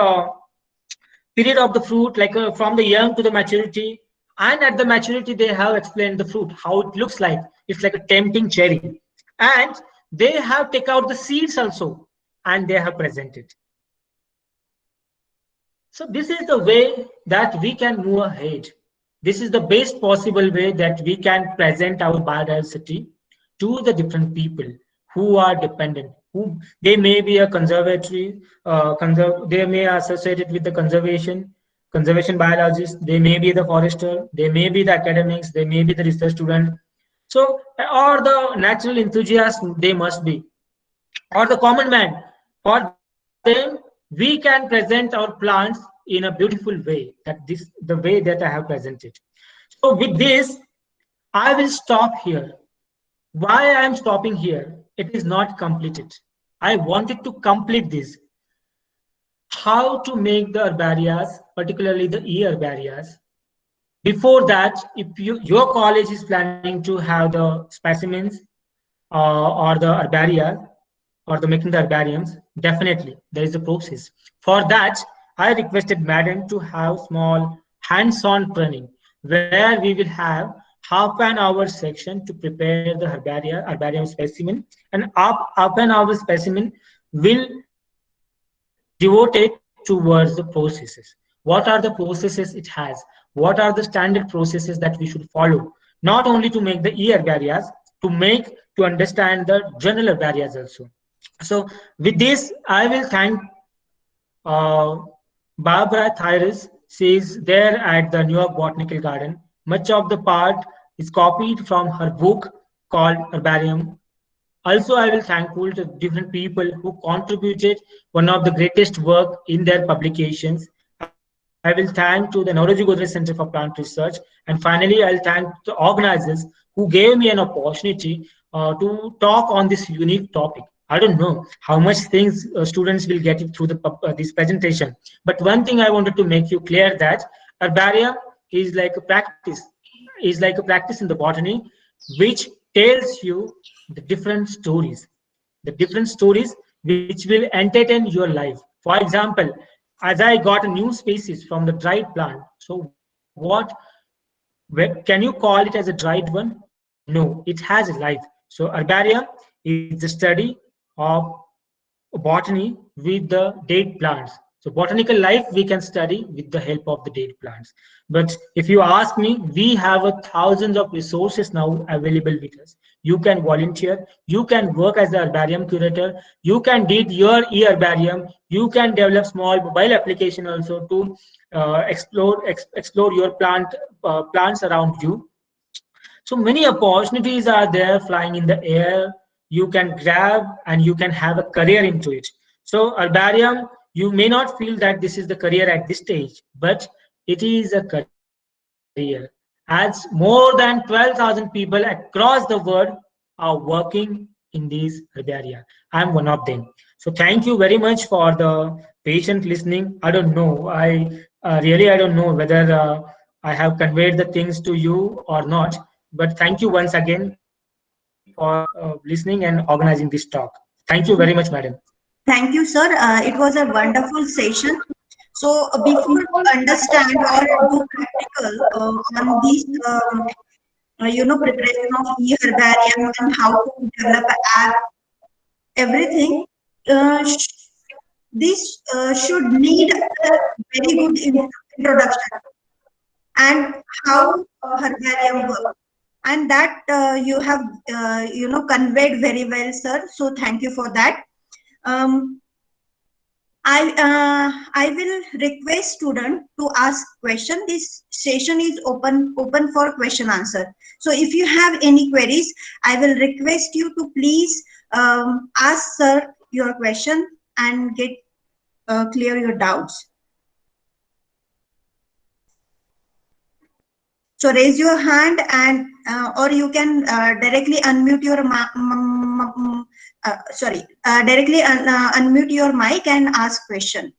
period of the fruit, like from the young to the maturity. And at the maturity, they have explained the fruit, how it looks like. It's like a tempting cherry. And they have take out the seeds also, and they have presented. So this is the way that we can move ahead. This is the best possible way that we can present our biodiversity to the different people who are dependent, who they may be a conservatory, they may associate it with the conservation biologists, they may be the forester, they may be the academics, they may be the research student. So, or the natural enthusiast, they must be, or the common man. For them, we can present our plants in a beautiful way. That this the way that I have presented. So with this, I will stop here. Why I am stopping here? It is not completed. I wanted to complete this. How to make the herbarias, particularly the e-herbarias. Before that, if your college is planning to have the specimens or the herbaria, or the making the herbariums, definitely there is a process. For that, I requested Madam to have small hands-on training where we will have half an hour section to prepare the herbarium specimen, and up an hour specimen will devoted towards the processes. What are the processes it has? What are the standard processes that we should follow? Not only to make the e-herbarias, to understand the general herbarias also. So with this, I will thank uh, Barbara Thyris. She is there at the New York Botanical Garden. Much of the part is copied from her book called Herbarium. Also, I will thankful to different people who contributed one of the greatest work in their publications. I will thank to the Nauroji Godrej Center for Plant Research. And finally, I'll thank the organizers who gave me an opportunity to talk on this unique topic. I don't know how much things students will get it through this presentation. But one thing I wanted to make you clear that herbarium is like a practice, in the botany, which tells you the different stories which will entertain your life. For example, as I got a new species from the dried plant, so can you call it as a dried one? No, it has a life. So herbarium is the study of botany with the date plants. So botanical life we can study with the help of the date plants. But if you ask me, we have a thousands of resources now available with us. You can volunteer, you can work as the herbarium curator, you can did your e-herbarium, you can develop small mobile application also to explore your plants around you. So many opportunities are there flying in the air. You can grab and you can have a career into it. So herbarium, you may not feel that this is the career at this stage, but it is a career. As more than 12,000 people across the world are working in these herbaria. I'm one of them. So thank you very much for the patient listening. I don't know. I don't know whether I have conveyed the things to you or not. But thank you once again for listening and organizing this talk. Thank you very much, madam. Thank you, sir. It was a wonderful session. So before we understand or do practical on these, preparation of e-herbarium and how to develop an app, everything, this should need a very good introduction and how herbarium works. And that you have, conveyed very well, sir. So thank you for that. Um, I will request student to ask question. This session is open for question answer. So if you have any queries, I will request you to please ask sir your question and get clear your doubts. So raise your hand and or you can directly unmute your unmute your mic and ask question.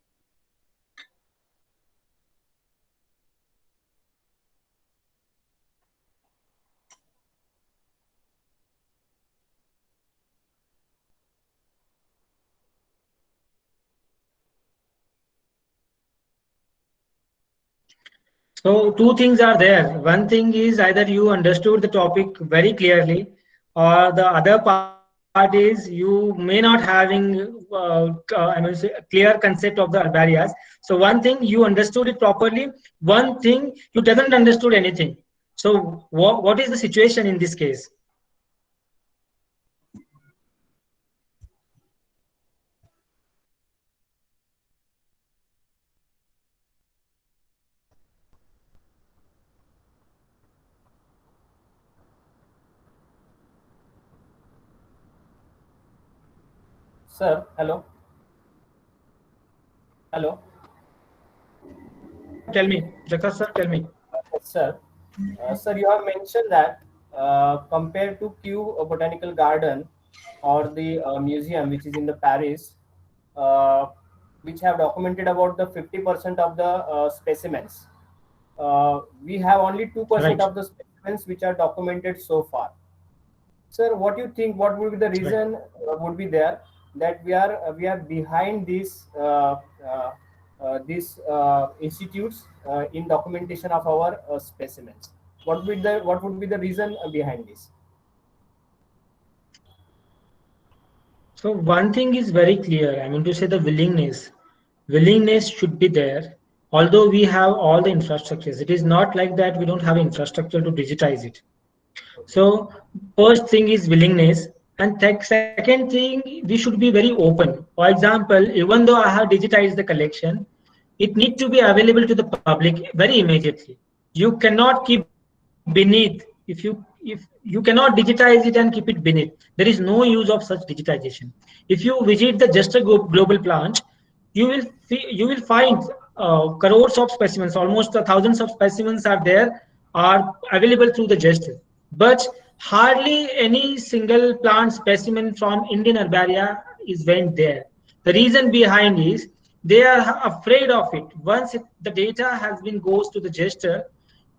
So two things are there. One thing is either you understood the topic very clearly, or the other part is you may not having a clear concept of the herbarias. So one thing you understood it properly, one thing you doesn't understood anything. So what is the situation in this case? Sir, hello. Hello. Tell me, Jakarta sir, tell me. Sir, sir, you have mentioned that compared to Kew Botanical Garden or the museum which is in the Paris, uh, which have documented about the 50% of the specimens, we have only 2% Right. of the specimens which are documented so far. Sir, what do you think? What would be the reason would be there? that we are behind these institutes in documentation of our specimens. What would be the reason behind this? So one thing is very clear. I mean to say the willingness. Willingness should be there. Although we have all the infrastructures, it is not like that we don't have infrastructure to digitize it. So first thing is willingness, and second thing, we should be very open. For example, even though I have digitized the collection, it need to be available to the public very immediately. You cannot keep beneath, if you cannot digitize it and keep it beneath. There is no use of such digitization. If you visit the Just a Global plant, you will find crores of specimens, almost thousands of specimens are available through the Just. But hardly any single plant specimen from Indian herbaria is went there. The reason behind is they are afraid of it. Once the data has been goes to the gesture,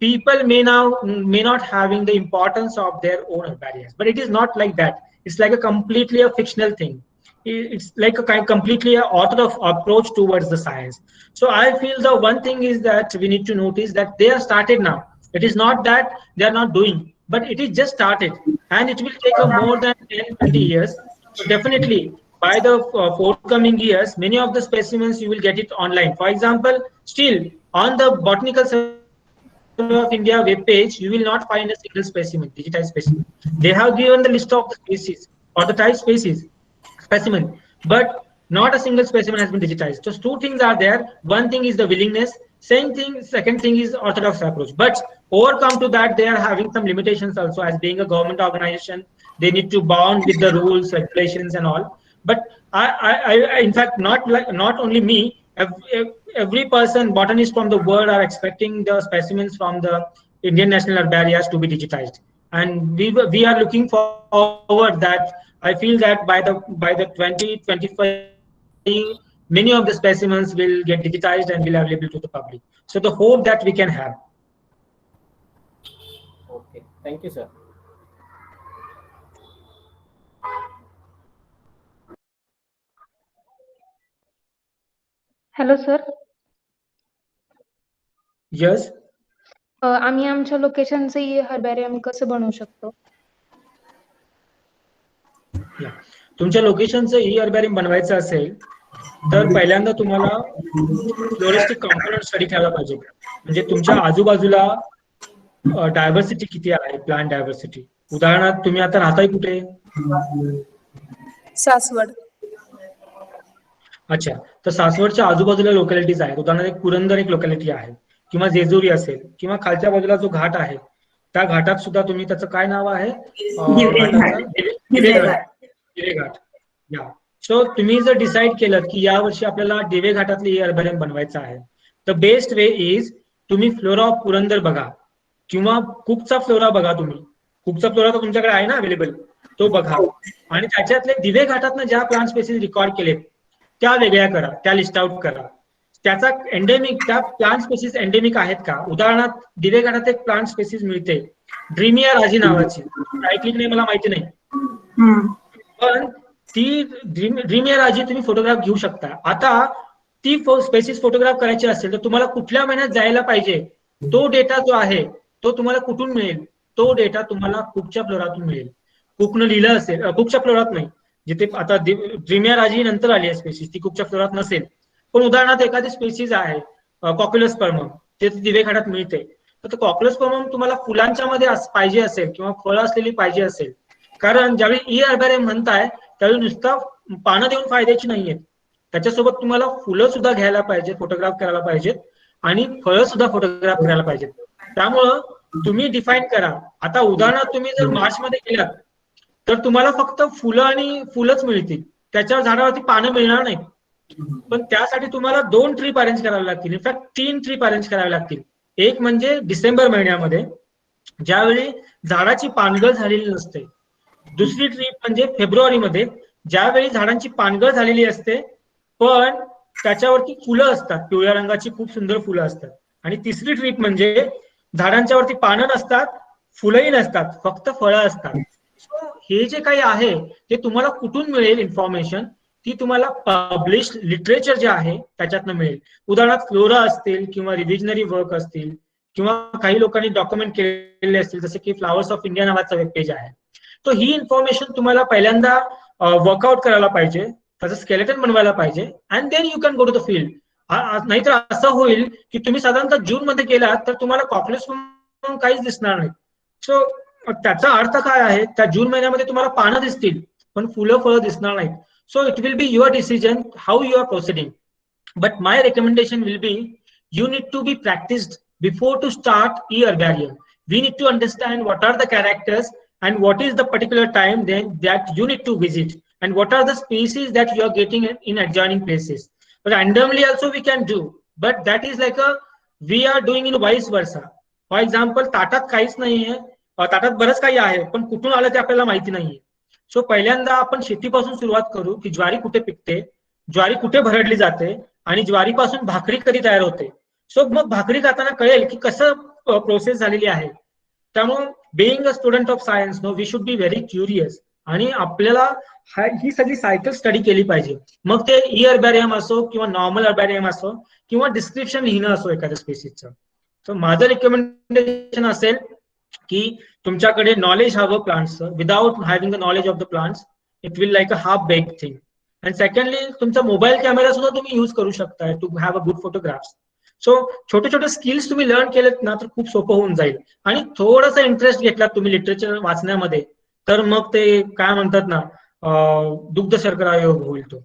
people may not having the importance of their own herbarias. But it is not like that. It's like a completely a fictional thing. It's like a kind completely a author of approach towards the science. So I feel the one thing is that we need to notice that they are started now. It is not that they are not doing, but it is just started, and it will take a more than 10-20 years. So definitely by the forthcoming years, many of the specimens you will get it online. For example, still on the Botanical Survey of India web page, you will not find a single specimen, digitized specimen. They have given the list of the species or the type species specimen, but not a single specimen has been digitized. So two things are there. One thing is the willingness. Same thing. Second thing is orthodox approach. But overcome to that, they are having some limitations also. As being a government organization, they need to bound with the rules, regulations, and all. But in fact, not only me. Every person, botanist from the world, are expecting the specimens from the Indian National Herbarias to be digitized, and we are looking forward that. I feel that by the 2025, many of the specimens will get digitized and will available to the public. So the hope that we can have. Okay, thank you, sir. Hello sir. Yes. आम्ही आमच्या लोकेशनचे हर्बॅरियम कसं बनवू शकतो? तुमच्या लोकेशनचं ई हर्बॅरियम बनवायचं असेल तर पहिल्यांदा तुम्हाला फ्लोरिस्टिक कॉम्पोनंट स्टडी करायला पाहिजे. म्हणजे तुमच्या आजूबाजूला डायव्हर्सिटी किती आहे, प्लांट डायव्हर्सिटी. उदाहरणार्थ तुम्ही आता राहताय कुठे? सासवड. अच्छा, तर सासवडच्या आजूबाजूला लोकॅलिटीज आहेत. उदाहरणार्थ पुरंदर एक लोकॅलिटी आहे, किंवा जेजुरी असेल, किंवा खालच्या बाजूला जो घाट आहे त्या घाटात सुद्धा तुम्ही, त्याचं काय नाव आहे, दिवेघाट. या सो तुम्ही जर डिसाईड केलं की या वर्षी आपल्याला दिवे घाटातले ई हर्बॅरियम बनवायचं आहे, तर बेस्ट वे इज तुम्ही फ्लोरा ऑफ पुरंदर बघा, किंवा कुकचा फ्लोरा बघा. तुम्ही कुकचा फ्लोरा तर तुमच्याकडे आहे ना अवेलेबल, तो बघा, आणि त्याच्यातले दिवे घाटातनं ज्या प्लांट स्पेसीज रेकॉर्ड केलेत त्या वेगळ्या करा, त्या लिस्ट आउट करा. त्याचा एंडेमिक, त्या प्लांट स्पेसीज एंडेमिक आहेत का. उदाहरणार्थ दिवे घाटात एक प्लांट स्पेसीज मिळते ड्रीमिया राजी नावाची, ऐकली नाही मला माहिती नाही, पण ती ड्रीमिया राजी तुम्ही फोटोग्राफ घेऊ शकता. आता ती स्पेसीज फोटोग्राफ करायची असेल तर तुम्हाला कुठल्या महिन्यात जायला पाहिजे, तो डेटा जो आहे तो तुम्हाला कुठून मिळेल. तो डेटा तुम्हाला कुकच्या फ्लोरातून मिळेल. कुकनं लिहिलं असेल, कुकच्या फ्लोरात नाही, जिथे आता ड्रीमिया राजी नंतर आली आहे स्पेसीज, ती कुकच्या फ्लोरात नसेल, पण उदाहरणार्थ एखादी स्पेसीज आहे कॉक्युलस्पर्मम, ते दिवे घाटात मिळते, तर कॉक्युलस्पर्मम तुम्हाला फुलांच्या मध्ये पाहिजे असेल किंवा फळं असलेली पाहिजे असेल, कारण ज्यावेळी ई हर्बॅरियम म्हणताय त्यावेळी नुसता पानं देऊन फायद्याची नाहीयेत, त्याच्यासोबत तुम्हाला फुलं सुद्धा घ्यायला पाहिजेत, फोटोग्राफ करायला पाहिजेत, आणि फळं सुद्धा फोटोग्राफ करायला पाहिजेत. त्यामुळं तुम्ही डिफाईन करा. आता उदाहरणार्थ तुम्ही जर मार्च मध्ये गेलात तर तुम्हाला फक्त फुलं आणि फुलंच मिळतील, त्याच्यावर झाडावरती पानं मिळणार नाहीत. पण त्यासाठी तुम्हाला 2 ट्रिप अरेंज करावे लागतील, इनफॅक्ट 3 ट्रिप अरेंज करावे लागतील. एक म्हणजे डिसेंबर महिन्यामध्ये ज्यावेळी झाडाची पानगळ झालेली नसते. दुसरी ट्रिप म्हणजे फेब्रुवारीमध्ये ज्यावेळी झाडांची पानगळ झालेली असते पण त्याच्यावरती फुलं असतात, पिवळ्या रंगाची खूप सुंदर फुलं असतात. आणि तिसरी ट्रिप म्हणजे झाडांच्यावरती पानं नसतात, फुलंही नसतात, फक्त फळं असतात. हे जे काही आहे ते तुम्हाला कुठून मिळेल इन्फॉर्मेशन, ती तुम्हाला पब्लिश लिटरेचर जे आहे त्याच्यातनं मिळेल. उदाहरणार्थ फ्लोरा असतील किंवा रिव्हिजनरी वर्क असतील किंवा काही लोकांनी डॉक्युमेंट केलेले असतील, जसे की फ्लावर्स ऑफ इंडिया नावाचा वेब पेज आहे. तो ही इन्फॉर्मेशन तुम्हाला पहिल्यांदा वर्कआउट करायला पाहिजे, त्याचं स्केलेटन बनवायला पाहिजे, and then you can go to the field. नाहीतर असं होईल की तुम्ही साधारणतः जून मध्ये गेलात तर तुम्हाला कॉकलेस म्हणून काहीच दिसणार नाही. सो त्याचा अर्थ काय आहे, त्या जून महिन्यामध्ये तुम्हाला पानं दिसतील पण फुलं फळं दिसणार नाहीत. So it will be your decision how you are proceeding. But my recommendation will be, you need to be practiced before to start e-herbarium. We need to understand what are the characters and what is the particular time then that you need to visit, and what are the species that you are getting in adjoining places. But randomly also we can do, but that is like a we are doing in vice versa. For example, ताटात काहीच नाहीये, ताटात बरंच काही आहे पण कुठून आलं ते आपल्याला माहिती नाहीये. सो पहिल्यांदा आपण शेतीपासून सुरुवात करू की ज्वारी कुठे पिकते, ज्वारी कुठे भरडली जाते आणि ज्वारीपासून भाकरी कधी तयार होते. सो मग भाकरी खाताना कळेल की कसं प्रोसेस झालेली आहे. त्यामुळे being a student of science no we should be very curious, आणि आपल्याला ही सगळी सायकल स्टडी केली पाहिजे. मग ते ई हर्बॅरियम असो किंवा नॉर्मल हर्बॅरियम असो किंवा डिस्क्रिप्शन लिहिणं असो एखाद्या स्पेसिसचं. तर माझं रिकमेंडेशन असेल की तुमच्याकडे नॉलेज हवं प्लांट्सचं. Without having the knowledge of the plants it will like a half bake thing. And secondly तुमचा मोबाईल कॅमेरा सुद्धा तुम्ही यूज करू शकताय to have a good photographs. So छोटे छोटे स्किल्स तुम्ही लर्न केलेत ना तर खूप सोपं होऊन जाईल. आणि थोडासा इंटरेस्ट घेतला तुम्ही लिटरेचर वाचण्यामध्ये तर मग ते काय म्हणतात ना, दुग्ध शर्करा योग होईल तो.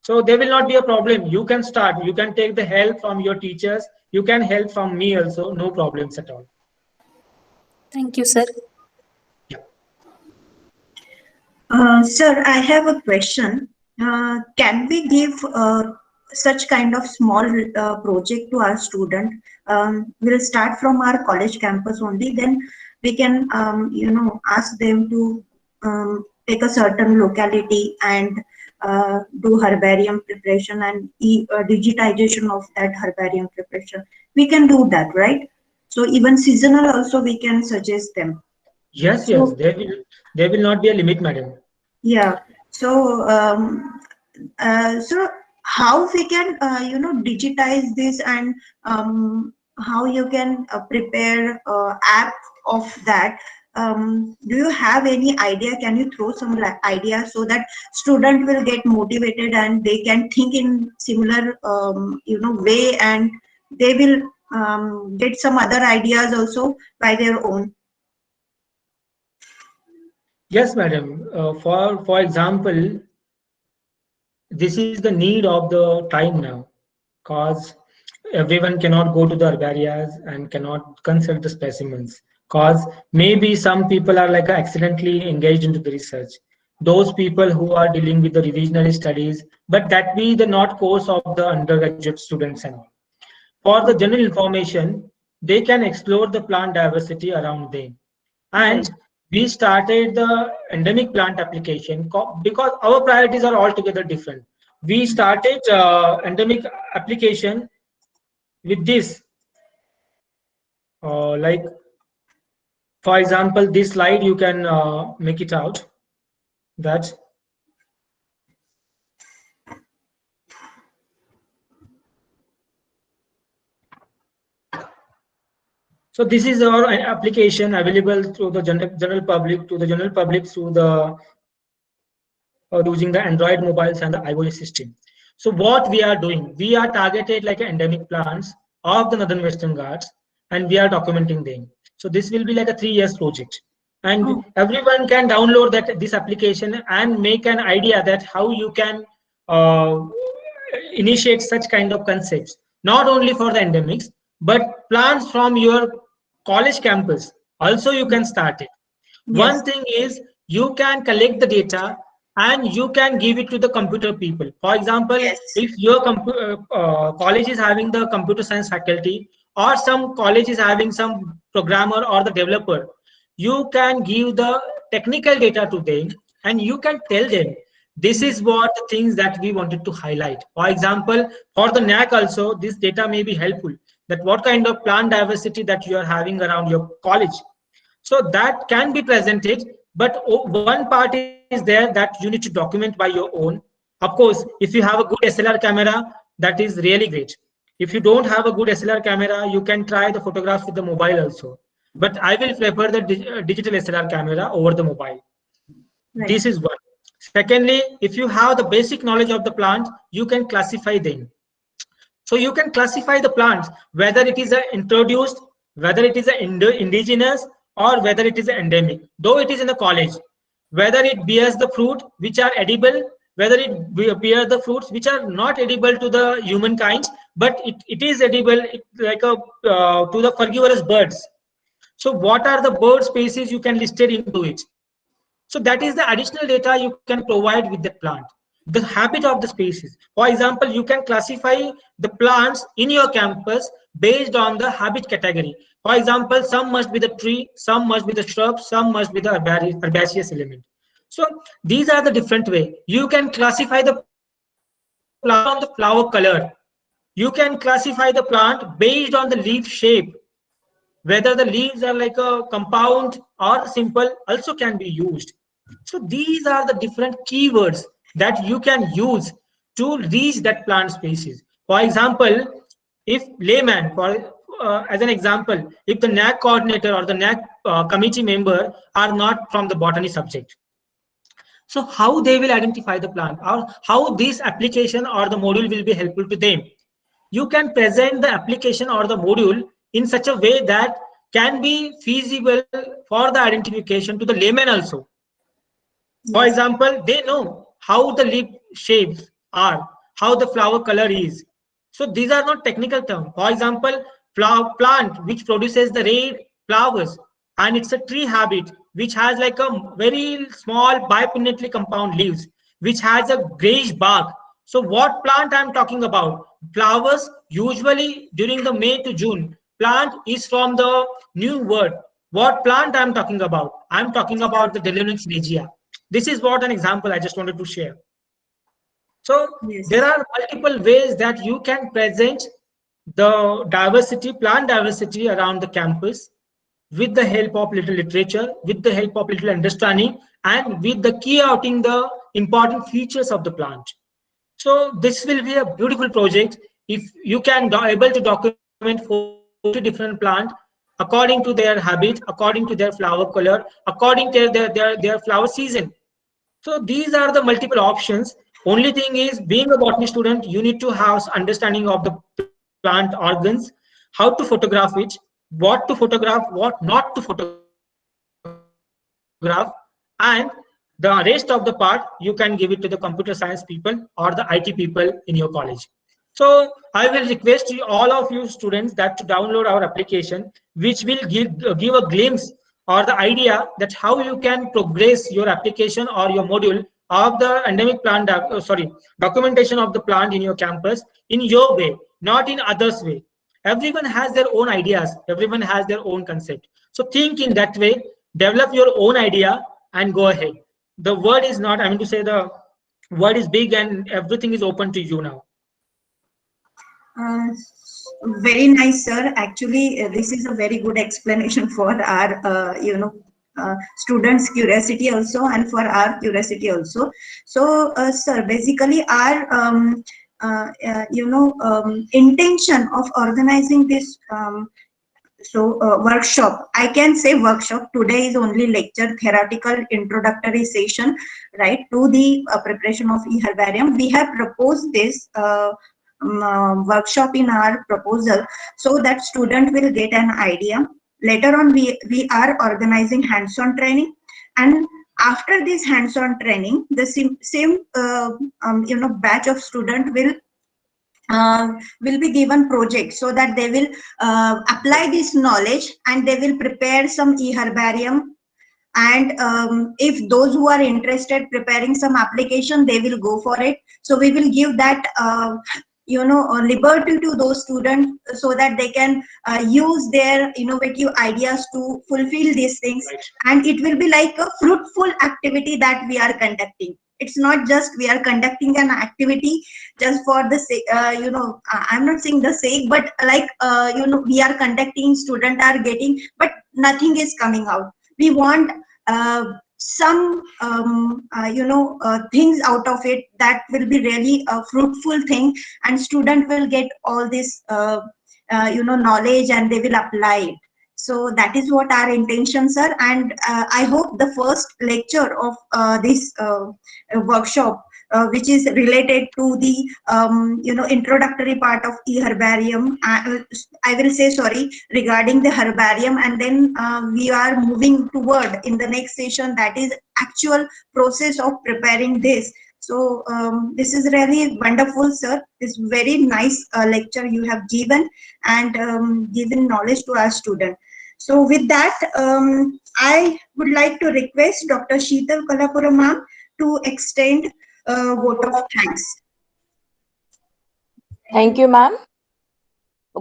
So they will not be a problem. You can start, you can take the help from your teachers, you can help from me also, no problems at all. Thank you, sir. Sir, I have a question. Can we give such kind of small project to our student? We'll start from our college campus only, then we can ask them to take a certain locality and do herbarium preparation and digitization of that herbarium preparation. We can do that, right? So even seasonal also we can suggest them. Yes, yes, there will not be a limit, madam. Yeah. So so how we can digitize this, and how you can prepare app of that? Do you have any idea? Can you throw some idea so that student will get motivated and they can think in similar way, and they will get some other ideas also by their own? Yes, madam. For example, this is the need of the time now, because everyone cannot go to the herbarias and cannot consult the specimens, because maybe some people are like accidentally engaged into the research. Those people who are dealing with the revisionary studies, but that be the not course of the undergraduate students and all. For the general information, they can explore the plant diversity around them. And we started the endemic plant application because our priorities are altogether different. We started endemic application with this, like for example, this slide you can make it out. That so this is our application available to the general public, through the using the Android mobiles and the iOS system. So what we are doing, we are targeted like endemic plants of the Northern Western Ghats, and we are documenting them. So this will be like a 3 years project, and everyone can download this application and make an idea that how you can initiate such kind of concepts, not only for the endemics, but plants from your college campus. Also, you can start it. Yes. One thing is you can collect the data and you can give it to the computer people. For example, Yes. if your college is having the computer science faculty, or some college is having some programmer or the developer, you can give the technical data to them and you can tell them this is what the things that we wanted to highlight. For example, for the NAC also, this data may be helpful, that what kind of plant diversity that you are having around your college. So that can be presented, but one part is there that you need to document by your own. Of course, if you have a good SLR camera, that is really great. If you don't have a good SLR camera, you can try the photographs with the mobile also. But I will prefer the digital SLR camera over the mobile. Right. This is one. Secondly, if you have the basic knowledge of the plant, you can classify them. So you can classify the plants, whether it is a introduced, whether it is a indigenous, or whether it is endemic. Though it is in a college, whether it bears the fruit which are edible, whether it bears the fruits which are not edible to the humankind, but it is edible like a to the frugivorous birds. So what are the bird species you can listed into it? So that is the additional data you can provide with the plant, the habit of the species. For example, you can classify the plants in your campus based on the habit category. For example, some must be the tree, some must be the shrub, some must be the herbaceous element. So these are the different way. You can classify the plant on the flower color. You can classify the plant based on the leaf shape. Whether the leaves are like a compound or simple also can be used. So these are the different keywords that you can use to reach that plant species. For example, if layman, for as an example, if the NAC coordinator or the NAC committee member are not from the botany subject, so how they will identify the plant, or how this application or the module will be helpful to them? You can present the application or the module in such a way that can be feasible for the identification to the layman also. For Yes. example, they know how the leaf shapes are, how the flower color is. So these are not technical terms. For example, flower plant which produces the red flowers, and it's a tree habit which has like a very small bipinnately compound leaves, which has a grayish bark. So what plant I'm talking about? Flowers usually during the May to June. Plant is from the new word. What plant I'm talking about? I'm talking about the Delignus regia. This is what an example I just wanted to share. So Yes. there are multiple ways that you can present the diversity, plant diversity around the campus with the help of little literature, with the help of little understanding, and with the key outing the important features of the plant. So this will be a beautiful project if you can able to document 40 different plants according to their habit, according to their flower color, according to their flower season. So these are the multiple options. Only thing is, being a botany student, you need to have understanding of the plant organs, how to photograph it, what to photograph, what not to photograph, and the rest of the part you can give it to the computer science people or the IT people in your college. So I will request you, all of you students, that to download our application, which will give a glimpse or the idea that how you can progress your application or your module of the endemic plant, documentation of the plant in your campus in your way, not in others' way. Everyone has their own ideas. Everyone has their own concept. So think in that way, develop your own idea and go ahead. The word is not, I mean to say the word is big and everything is open to you now. Uh, very nice, sir. Actually, this is a very good explanation for our, students' curiosity also, and for our curiosity also. So, sir, basically, our intention of organizing this workshop, I can say workshop today is only lecture, theoretical introductory session, right, to the preparation of e-herbarium. We have proposed this workshop in our proposal so that student will get an idea. Later on, we are organizing hands-on training, and after this hands-on training, the same batch of student will be given projects so that they will apply this knowledge and they will prepare some e-herbarium. And if those who are interested preparing some application, they will go for it. So we will give that liberty to those students so that they can use their innovative ideas to fulfill these things. Right. And it will be like a fruitful activity that we are conducting. It's not just we are conducting an activity just for the sake, I'm not saying the sake, but like, we are conducting, students are getting, but nothing is coming out. We want some things out of it that will be really a fruitful thing, and student will get all this knowledge and they will apply it. So that is what our intention, sir. And I hope the first lecture of this workshop, which is related to the introductory part of e-herbarium, I will say, sorry, regarding the herbarium, and then we are moving toward in the next session, that is actual process of preparing this. So this is really wonderful, sir. This very nice lecture you have given, and given knowledge to our student. So with that, I would like to request Dr. Sheetal Kalapuram ma'am to extend a vote of thanks. Thank you, ma'am.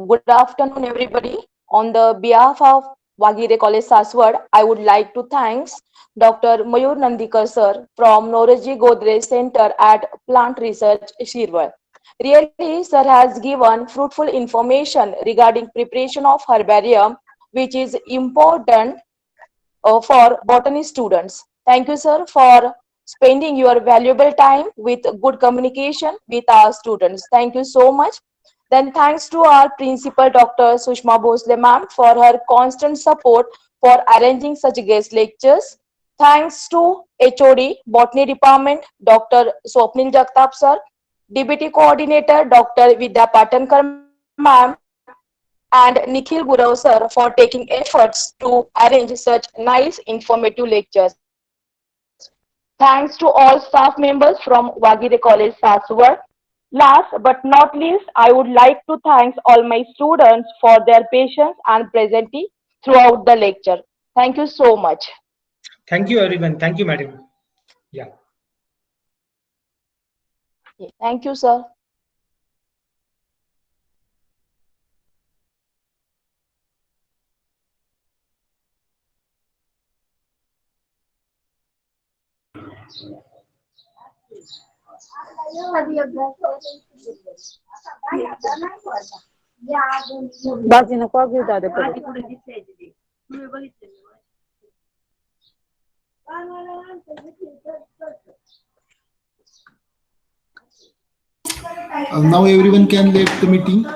Good afternoon, everybody. On the behalf of Wagire College Saswad, I would like to thank Dr. Mayur Nandikar sir from Noraji Godrej Center at Plant Research, Shirwal. Really, sir has given fruitful information regarding preparation of herbarium, which is important for botany students. Thank you, sir, for spending your valuable time with good communication with our students. Thank you so much. Then thanks to our principal, Dr. Sushma Bhosle ma'am, for her constant support for arranging such guest lectures. Thanks to HOD, Botany Department, Dr. Swapnil Jagtap sir, DBT Coordinator, Dr. Vidya Patankar ma'am, and Nikhil Gurav sir for taking efforts to arrange such nice informative lectures. Thanks to all staff members from Wagire College, Saswad. Last but not least, I would like to thank all my students for their patience and presence throughout the lecture. Thank you so much. Thank you, everyone. Thank you, madam. Yeah. Thank you, sir. Now everyone can leave the meeting.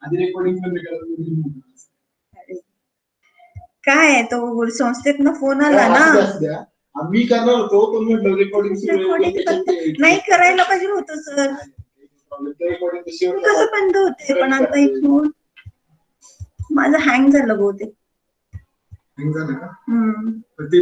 आधी recording पण करायला. काय आहे तो संस्थेतनं phone आला ना. मी करणार होतो पण म्हटलं रेकॉर्डिंग नाही करायला पाहिजे होतं सर. कसं बंद होते पण आता एक फोन माझं हँग झालं बहुतेक. हँग झालं का? हम्म. ते